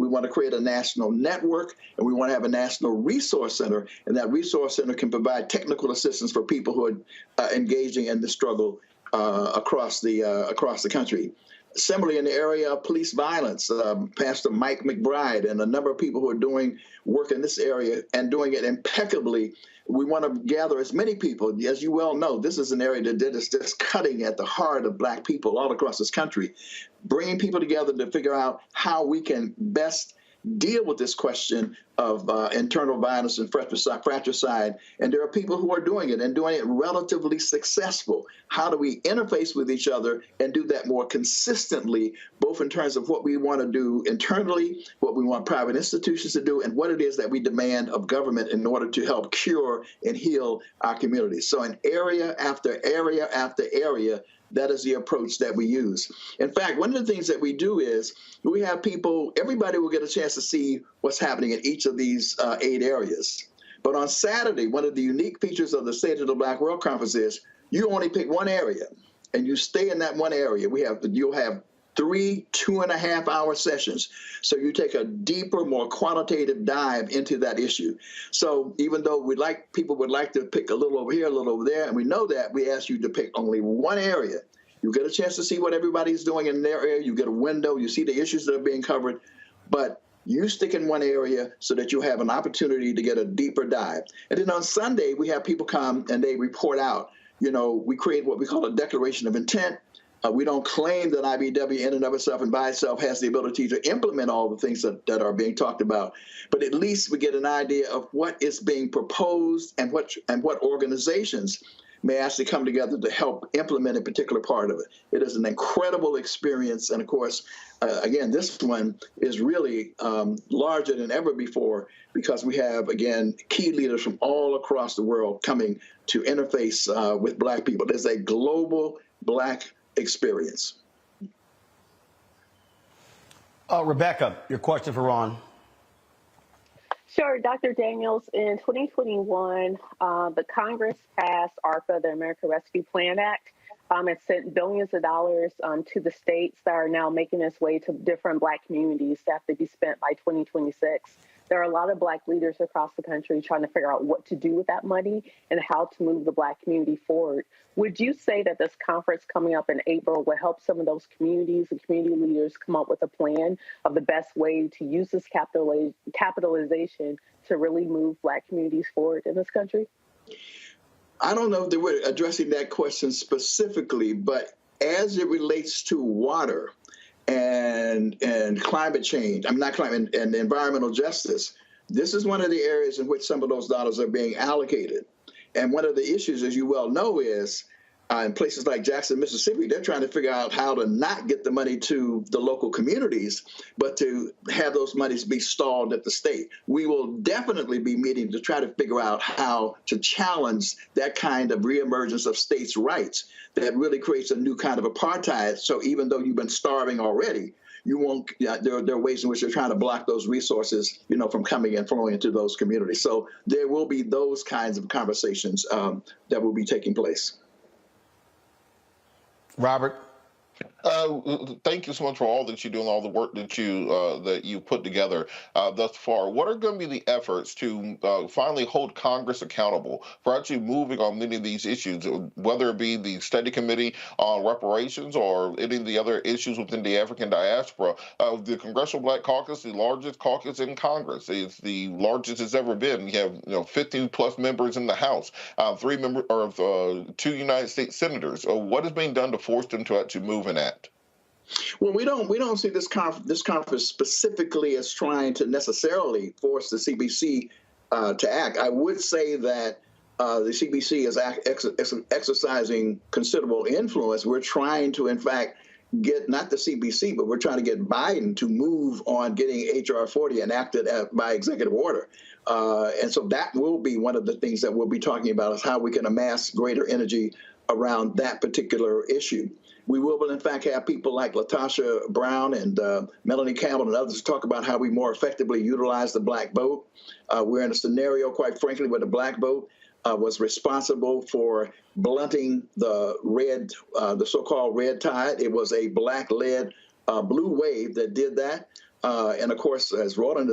want to create a national network, and we want to have a national resource center, and that resource center can provide technical assistance for people who are engaging in the struggle across the country. Similarly, in the area of police violence, Pastor Mike McBride and a number of people who are doing work in this area and doing it impeccably. We want to gather as many people. As you well know, this is an area that is just cutting at the heart of Black people all across this country, bringing people together to figure out how we can best deal with this question of internal violence and fratricide. And there are people who are doing it and doing it relatively successful. How do we interface with each other and do that more consistently, both in terms of what we want to do internally, what we want private institutions to do, and what it is that we demand of government in order to help cure and heal our communities. So in area after area after area, that is the approach that we use. In fact, one of the things that we do is we have people, everybody will get a chance to see what's happening in each of these 8 areas. But on Saturday, one of the unique features of the State of the Black World Conference is you only pick one area and you stay in that one area. You'll have 3 2.5-hour sessions. So you take a deeper, more qualitative dive into that issue. So even though people would like to pick a little over here, a little over there, and we know that, we ask you to pick only one area. You get a chance to see what everybody's doing in their area. You get a window. You see the issues that are being covered. But you stick in one area so that you have an opportunity to get a deeper dive. And then on Sunday, we have people come and they report out. We create what we call a declaration of intent. We don't claim that IBW in and of itself and by itself has the ability to implement all the things that are being talked about, but at least we get an idea of what is being proposed and what organizations may actually come together to help implement a particular part of it. It is an incredible experience, and of course, again, this one is really larger than ever before because we have, again, key leaders from all across the world coming to interface with Black people. There's a global Black experience. Rebecca, your question for Ron. Sure, Dr. Daniels, in 2021, the Congress passed ARPA, the American Rescue Plan Act. It sent billions of dollars to the states that are now making its way to different Black communities that have to be spent by 2026. There are a lot of Black leaders across the country trying to figure out what to do with that money and how to move the Black community forward. Would you say that this conference coming up in April will help some of those communities and community leaders come up with a plan of the best way to use this capitalization to really move Black communities forward in this country? I don't know if they were addressing that question specifically, but as it relates to water and climate change, not climate, and environmental justice, this is one of the areas in which some of those dollars are being allocated. And one of the issues, as you well know, is in places like Jackson, Mississippi, they're trying to figure out how to not get the money to the local communities, but to have those monies be stalled at the state. We will definitely be meeting to try to figure out how to challenge that kind of reemergence of states' rights that really creates a new kind of apartheid. So even though you've been starving already, you won't. There are ways in which they're trying to block those resources, from coming and flowing into those communities. So there will be those kinds of conversations that will be taking place. Robert? Thank you so much for all that you do and all the work that you put together thus far. What are going to be the efforts to finally hold Congress accountable for actually moving on many of these issues, whether it be the study committee on reparations or any of the other issues within the African diaspora? The Congressional Black Caucus, the largest caucus in Congress, it's the largest it's ever been. You have 50 plus members in the House, 2 United States senators. What is being done to force them to actually move and act? Well, we don't see this conference specifically as trying to necessarily force the CBC to act. I would say that the CBC is exercising considerable influence. We're trying to, in fact, get not the CBC, but we're trying to get Biden to move on getting H.R. 40 enacted by executive order. And so that will be one of the things that we'll be talking about, is how we can amass greater energy around that particular issue. We will, in fact, have people like Latasha Brown and Melanie Campbell and others talk about how we more effectively utilize the black vote. We're in a scenario, quite frankly, where the black vote was responsible for blunting the so-called red tide. It was a black-led blue wave that did that. And of course, as Roland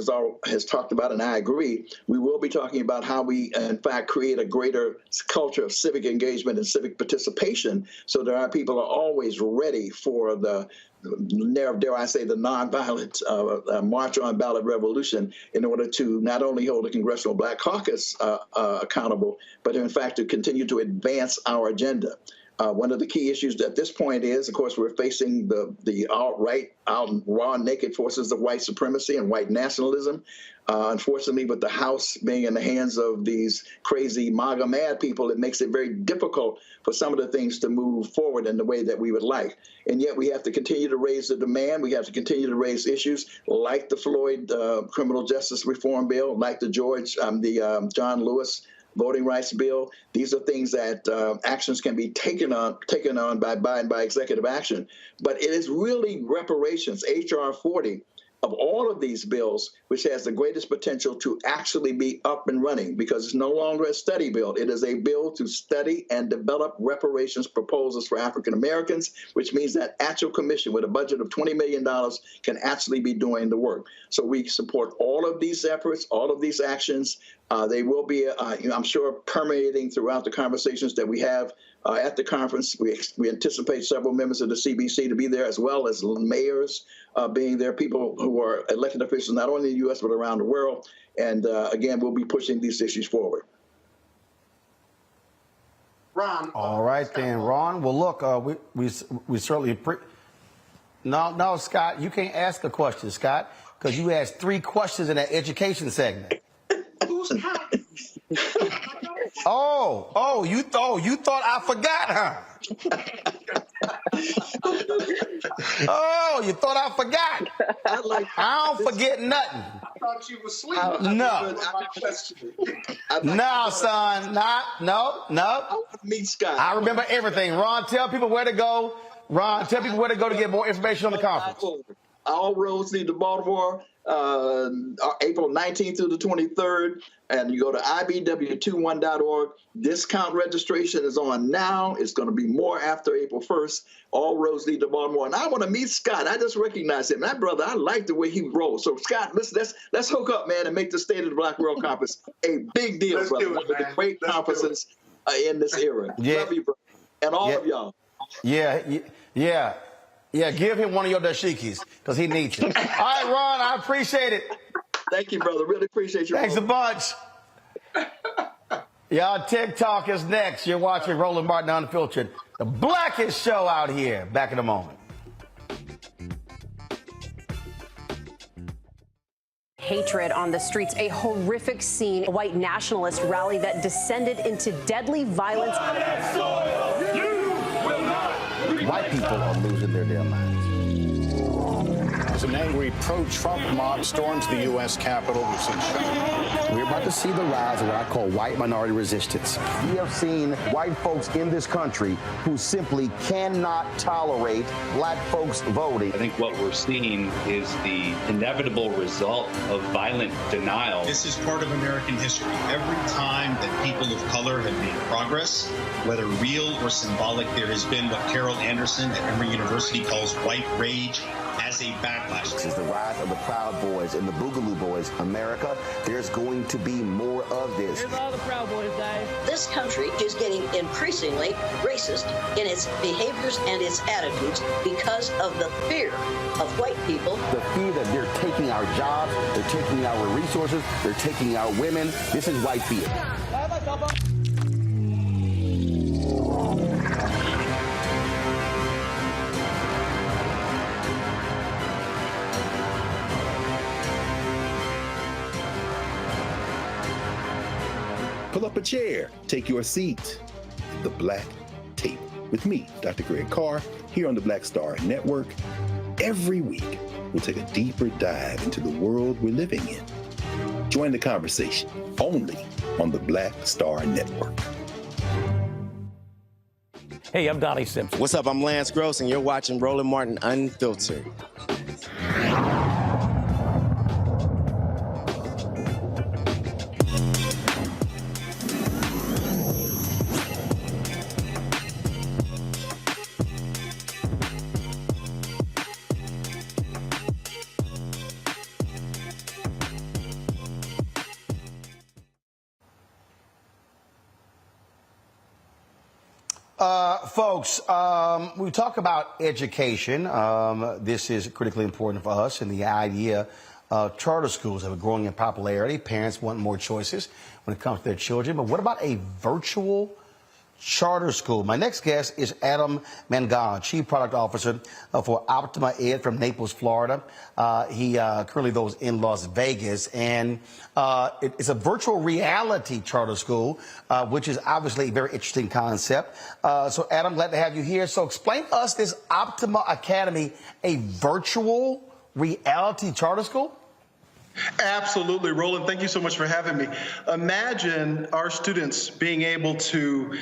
has talked about, and I agree, we will be talking about how we, in fact, create a greater culture of civic engagement and civic participation, so that our people are always ready for the, dare I say, the nonviolent march on ballot revolution, in order to not only hold the Congressional Black Caucus accountable, but in fact to continue to advance our agenda. One of the key issues at this point is, of course, we're facing the alt-right, raw, naked forces of white supremacy and white nationalism. Unfortunately, with the House being in the hands of these crazy MAGA mad people, it makes it very difficult for some of the things to move forward in the way that we would like. And yet we have to continue to raise the demand. We have to continue to raise issues like the Floyd criminal justice reform bill, like the John Lewis voting rights bill. These are things that actions can be taken on by Biden by executive action. But it is really reparations, H.R. 40, of all of these bills, which has the greatest potential to actually be up and running, because it's no longer a study bill. It is a bill to study and develop reparations proposals for African Americans, which means that actual commission with a budget of $20 million can actually be doing the work. So we support all of these efforts, all of these actions. They will be, I'm sure, permeating throughout the conversations that we have at the conference. We anticipate several members of the CBC to be there, as well as mayors being there, people who are elected officials not only in the U.S. but around the world. And again, we'll be pushing these issues forward. Ron. All right, then, Ron. Well, look, we certainly No, Scott, you can't ask a question, Scott, because you asked 3 questions in that education segment. Who's counting? You thought I forgot, huh? You thought I forgot. I don't forget nothing. I thought you were asleep. No. No, son. No. Meet Scott. I remember everything. Ron, tell people where to go. Ron, tell people where to go to get more information on the conference. All roads lead to Baltimore. April 19th through the 23rd, and you go to ibw21.org. Discount registration is on now. It's going to be more after April 1st. All roads lead to Baltimore. And I want to meet Scott. I just recognize him. That brother, I like the way he rolls. So, Scott, let's hook up, man, and make the State of the Black World Conference a big deal, Let's brother. do it, One of the man. great conferences in this era. Yeah. Love you, brother. And all of y'all. Yeah. Give him one of your dashikis because he needs it. All right, Ron, I appreciate it. Thank you, brother. Really appreciate you. Thanks a bunch. Y'all, TikTok is next. You're watching Roland Martin Unfiltered, the blackest show out here. Back in a moment. Hatred on the streets, a horrific scene, a white nationalist rally that descended into deadly violence. White people are losing their damn minds. As an angry pro-Trump mob storms the U.S. Capitol, we're about to see the rise of what I call white minority resistance. We have seen white folks in this country who simply cannot tolerate black folks voting. I think what we're seeing is the inevitable result of violent denial. This is part of American history. Every time that people of color have made progress, whether real or symbolic, there has been what Carol Anderson at Emory University calls white rage as a backlash. This is the rise of the Proud Boys and the Boogaloo Boys. America, there's going to be more of this. Here's all the Proud Boys, guys. This country is getting increasingly racist in its behaviors and its attitudes because of the fear of white people. The fear that they're taking our jobs, they're taking our resources, they're taking our women. This is white fear. Pull up a chair, take your seat. The Black Tape with me, Dr. Greg Carr, here on the Black Star Network. Every week, we'll take a deeper dive into the world we're living in. Join the conversation only on the Black Star Network. Hey, I'm Donnie Simpson. What's up? I'm Lance Gross, and you're watching Roland Martin Unfiltered. Folks, we talk about education. This is critically important for us, and the idea charter schools have a growing in popularity. Parents want more choices when it comes to their children. But what about a virtual charter school? My next guest is Adam Mangano, Chief Product Officer for Optima Ed from Naples, Florida. He currently lives in Las Vegas, and it's a virtual reality charter school, which is obviously a very interesting concept. So, Adam, glad to have you here. So explain to us this Optima Academy, a virtual reality charter school? Absolutely, Roland. Thank you so much for having me. Imagine our students being able to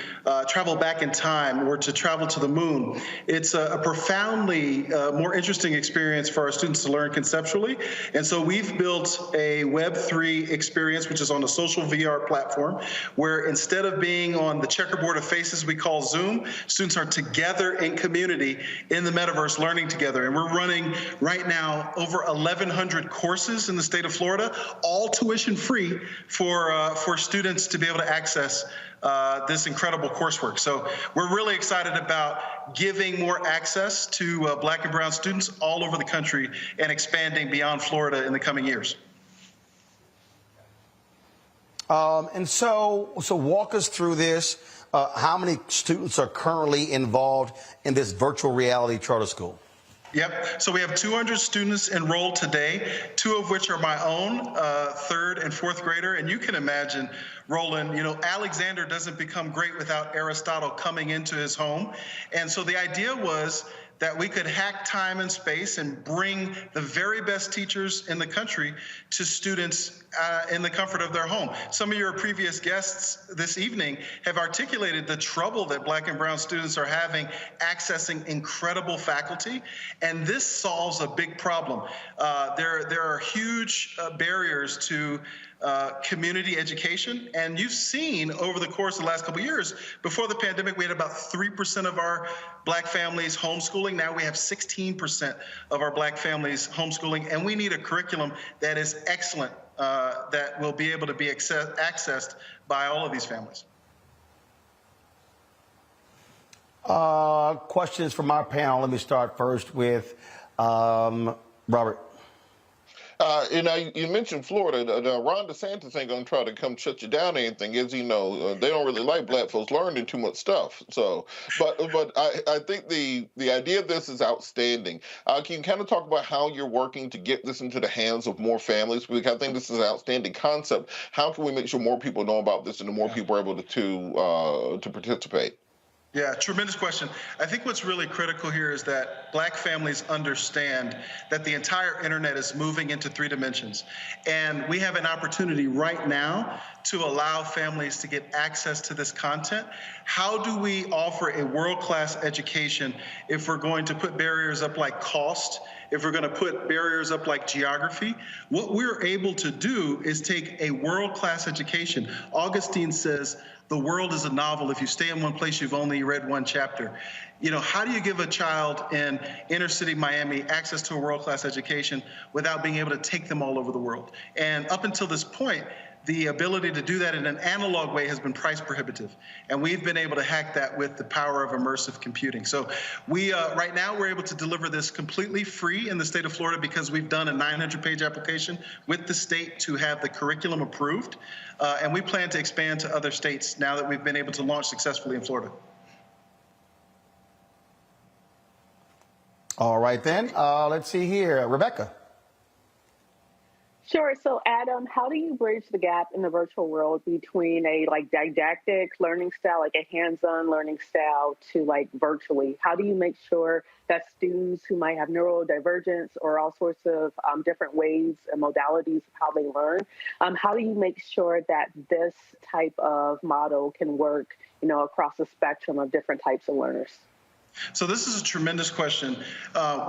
travel back in time or to travel to the moon. It's a profoundly more interesting experience for our students to learn conceptually. And so we've built a Web3 experience, which is on a social VR platform, where instead of being on the checkerboard of faces we call Zoom, students are together in community in the metaverse learning together. And we're running right now over 1,100 courses in the state of Florida, all tuition free for students to be able to access this incredible coursework. So we're really excited about giving more access to Black and brown students all over the country and expanding beyond Florida in the coming years. And so walk us through this. How many students are currently involved in this virtual reality charter school? Yep. So we have 200 students enrolled today, 2 of which are my own, 3rd and 4th grader. And you can imagine, Roland, Alexander doesn't become great without Aristotle coming into his home. And so the idea was that we could hack time and space and bring the very best teachers in the country to students in the comfort of their home. Some of your previous guests this evening have articulated the trouble that Black and brown students are having accessing incredible faculty, and this solves a big problem. There are huge barriers to community education, and you've seen over the course of the last couple of years, before the pandemic, we had about 3% of our Black families homeschooling. Now we have 16% of our Black families homeschooling, and we need a curriculum that is excellent, that will be able to be accessed by all of these families. Questions from our panel. Let me start first with Robert. You mentioned Florida. Ron DeSantis ain't gonna try to come shut you down or anything, as you know. They don't really like Black folks learning too much stuff. So, but I think the idea of this is outstanding. Can you kind of talk about how you're working to get this into the hands of more families? Because I think this is an outstanding concept. How can we make sure more people know about this and the more people are able to participate? Yeah, tremendous question. I think what's really critical here is that Black families understand that the entire internet is moving into 3 dimensions. And we have an opportunity right now to allow families to get access to this content. How do we offer a world-class education if we're going to put barriers up like cost, if we're going to put barriers up like geography? What we're able to do is take a world-class education. Augustine says, the world is a novel. If you stay in one place, you've only read one chapter. You know, how do you give a child in inner city Miami access to a world-class education without being able to take them all over the world? And up until this point, the ability to do that in an analog way has been price prohibitive. And we've been able to hack that with the power of immersive computing. So we, right now, we're able to deliver this completely free in the state of Florida because we've done a 900-page application with the state to have the curriculum approved. And we plan to expand to other states now that we've been able to launch successfully in Florida. All right, then. Let's see here. Rebecca. Sure. So, Adam, how do you bridge the gap in the virtual world between a didactic learning style, like a hands-on learning style, to virtually? How do you make sure that students who might have neurodivergence or all sorts of different ways and modalities of how they learn, how do you make sure that this type of model can work, across the spectrum of different types of learners? So this is a tremendous question.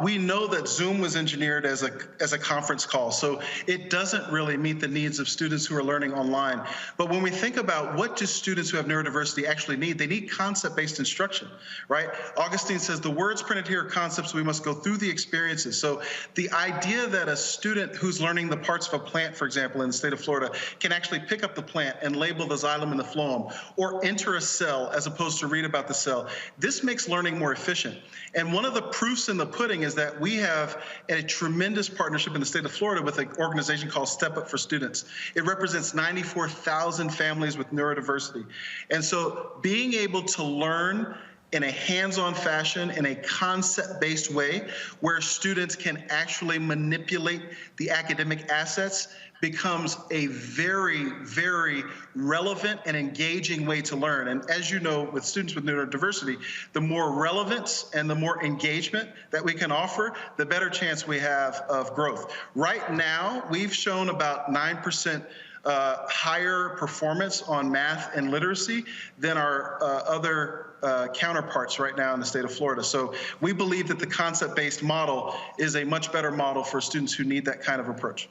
We know that Zoom was engineered as a conference call, so it doesn't really meet the needs of students who are learning online. But when we think about what do students who have neurodiversity actually need, they need concept-based instruction, right? Augustine says the words printed here are concepts, we must go through the experiences. So the idea that a student who's learning the parts of a plant, for example, in the state of Florida, can actually pick up the plant and label the xylem and the phloem, or enter a cell as opposed to read about the cell, this makes learning more efficient. And one of the proofs in the pudding is that we have a tremendous partnership in the state of Florida with an organization called Step Up for Students. It represents 94,000 families with neurodiversity. And so being able to learn in a hands-on fashion, in a concept-based way, where students can actually manipulate the academic assets, becomes a very, very relevant and engaging way to learn. And as you know, with students with neurodiversity, the more relevance and the more engagement that we can offer, the better chance we have of growth. Right now, we've shown about 9% higher performance on math and literacy than our other counterparts right now in the state of Florida. So we believe that the concept-based model is a much better model for students who need that kind of approach.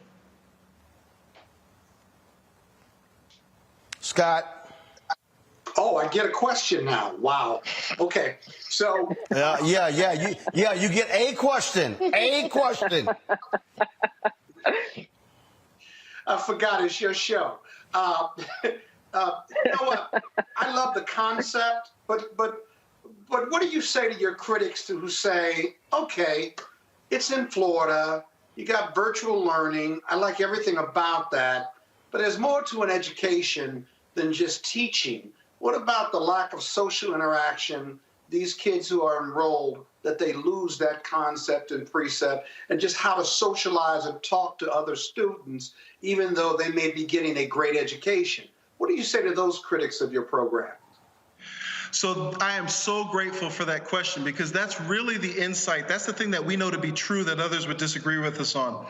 Scott. Oh, I get a question now. Wow. Okay. So. You get a question. A question. I forgot it's your show. You know what? I love the concept, but what do you say to your critics who say, okay, it's in Florida, you got virtual learning, I like everything about that, but there's more to an education than just teaching. What about the lack of social interaction, these kids who are enrolled, that they lose that concept and precept, and just how to socialize and talk to other students, even though they may be getting a great education? What do you say to those critics of your program? So I am so grateful for that question, because that's really the insight. That's the thing that we know to be true that others would disagree with us on.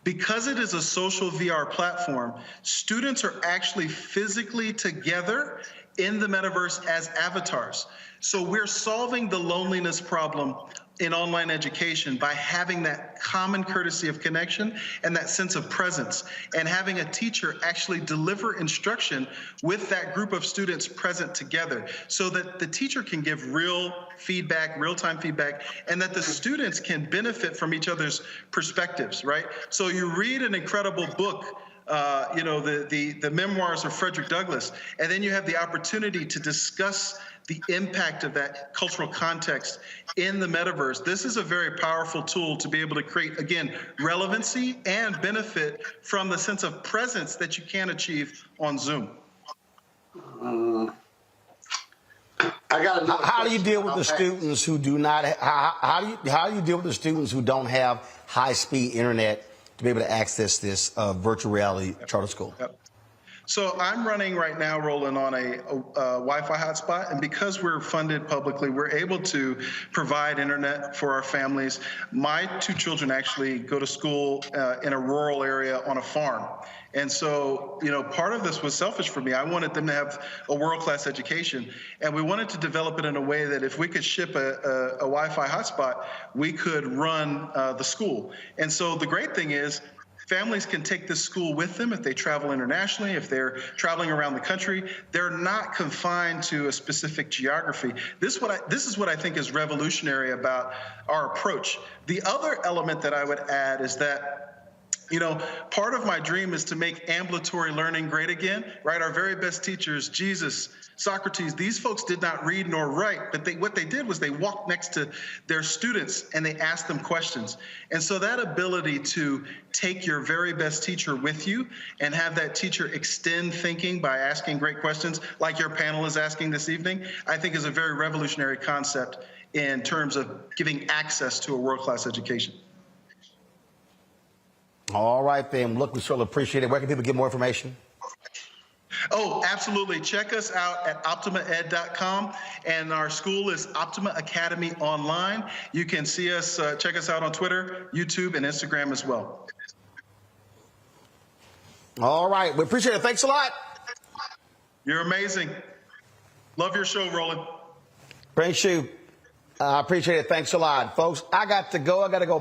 Because it is a social VR platform, students are actually physically together in the metaverse as avatars. So we're solving the loneliness problem in online education by having that common courtesy of connection and that sense of presence, and having a teacher actually deliver instruction with that group of students present together, so that the teacher can give real feedback, real-time feedback, and that the students can benefit from each other's perspectives, right? So you read an incredible book, the memoirs of Frederick Douglass, and then you have the opportunity to discuss the impact of that cultural context in the metaverse. This is a very powerful tool to be able to create, again, relevancy and benefit from the sense of presence that you can achieve on Zoom. How do you deal with the students who do not? How do you deal with the students who don't have high-speed internet to be able to access this virtual reality charter school? Yep. So I'm running right now, Roland, on a Wi-Fi hotspot, and because we're funded publicly, we're able to provide internet for our families. My two children actually go to school in a rural area on a farm. And so, part of this was selfish for me. I wanted them to have a world-class education, and we wanted to develop it in a way that if we could ship a Wi-Fi hotspot, we could run the school. And so the great thing is, families can take this school with them if they travel internationally, if they're traveling around the country. They're not confined to a specific geography. This is what I think is revolutionary about our approach. The other element that I would add is that, part of my dream is to make ambulatory learning great again, right? Our very best teachers, Jesus, Socrates, these folks did not read nor write, but what they did was they walked next to their students and they asked them questions. And so that ability to take your very best teacher with you and have that teacher extend thinking by asking great questions like your panel is asking this evening, I think is a very revolutionary concept in terms of giving access to a world-class education. All right, then. Look, we certainly appreciate it. Where can people get more information? Oh, absolutely. Check us out at optimaed.com, and our school is Optima Academy Online. You can see us, check us out on Twitter, YouTube, and Instagram as well. All right. We appreciate it. Thanks a lot. You're amazing. Love your show, Roland. Thanks, you. I appreciate it. Thanks a lot, folks. I got to go. I got to go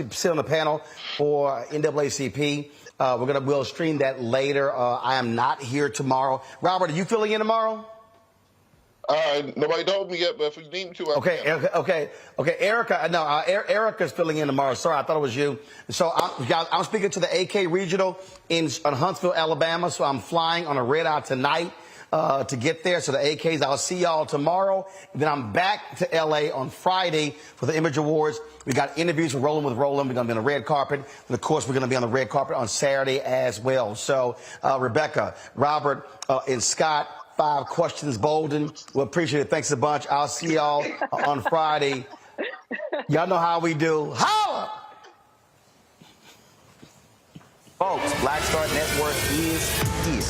sit on the panel for NAACP. We'll stream that later. I am not here tomorrow. Robert, are you filling in tomorrow? Nobody told me yet, but if you need me to, Okay. Erica, Erica's filling in tomorrow. Sorry, I thought it was you. So I'm speaking to the AK Regional in Huntsville, Alabama. So I'm flying on a red eye tonight to get there. So the AKs, I'll see y'all tomorrow. And then I'm back to LA on Friday for the Image Awards. We got interviews with Roland. We're going to be on the red carpet. And of course, we're going to be on the red carpet on Saturday as well. So Rebecca, Robert, and Scott, 5 questions, Bolden. We appreciate it. Thanks a bunch. I'll see y'all on Friday. Y'all know how we do. Holla! Folks, Black Star Network is here.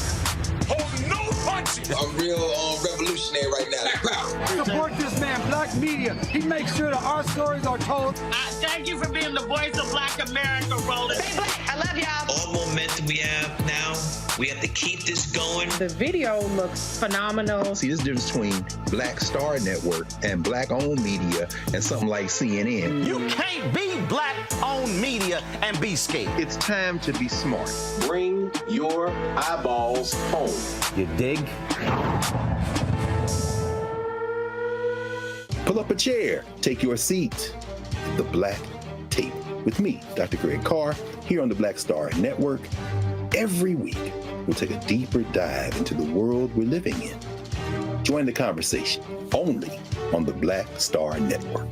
Oh, no punches! I'm real revolutionary right now. Support this man, Black Media. He makes sure that our stories are told. Thank you for being the voice of Black America, Roland. Stay black. I love y'all. All momentum we have now, we have to keep this going. The video looks phenomenal. See, there's a difference between Black Star Network and black-owned media and something like CNN. You can't be black-owned media and be scared. It's time to be smart. Bring your eyeballs home. You dig? Pull up a chair, take your seat. The Black Tape with me, Dr. Greg Carr, here on the Black Star Network. Every week, we'll take a deeper dive into the world we're living in. Join the conversation only on the Black Star Network.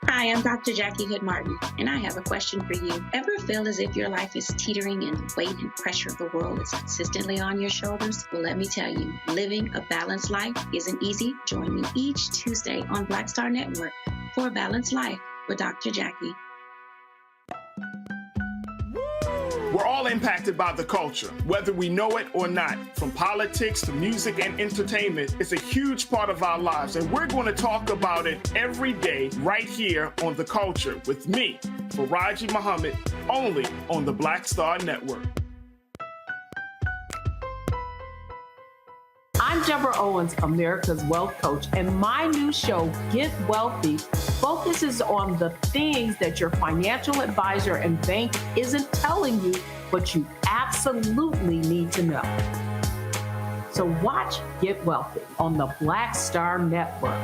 Hi, I'm Dr. Jackie Hood-Martin, and I have a question for you. Ever feel as if your life is teetering and the weight and pressure of the world is consistently on your shoulders? Well, let me tell you, living a balanced life isn't easy. Join me each Tuesday on Black Star Network for A Balanced Life with Dr. Jackie. We're all impacted by the culture, whether we know it or not. From politics to music and entertainment, it's a huge part of our lives, and we're going to talk about it every day right here on The Culture with me, Faraji Muhammad, only on the Black Star Network. I'm Deborah Owens, America's Wealth Coach, and my new show, Get Wealthy, focuses on the things that your financial advisor and bank isn't telling you, but you absolutely need to know. So watch Get Wealthy on the Black Star Network.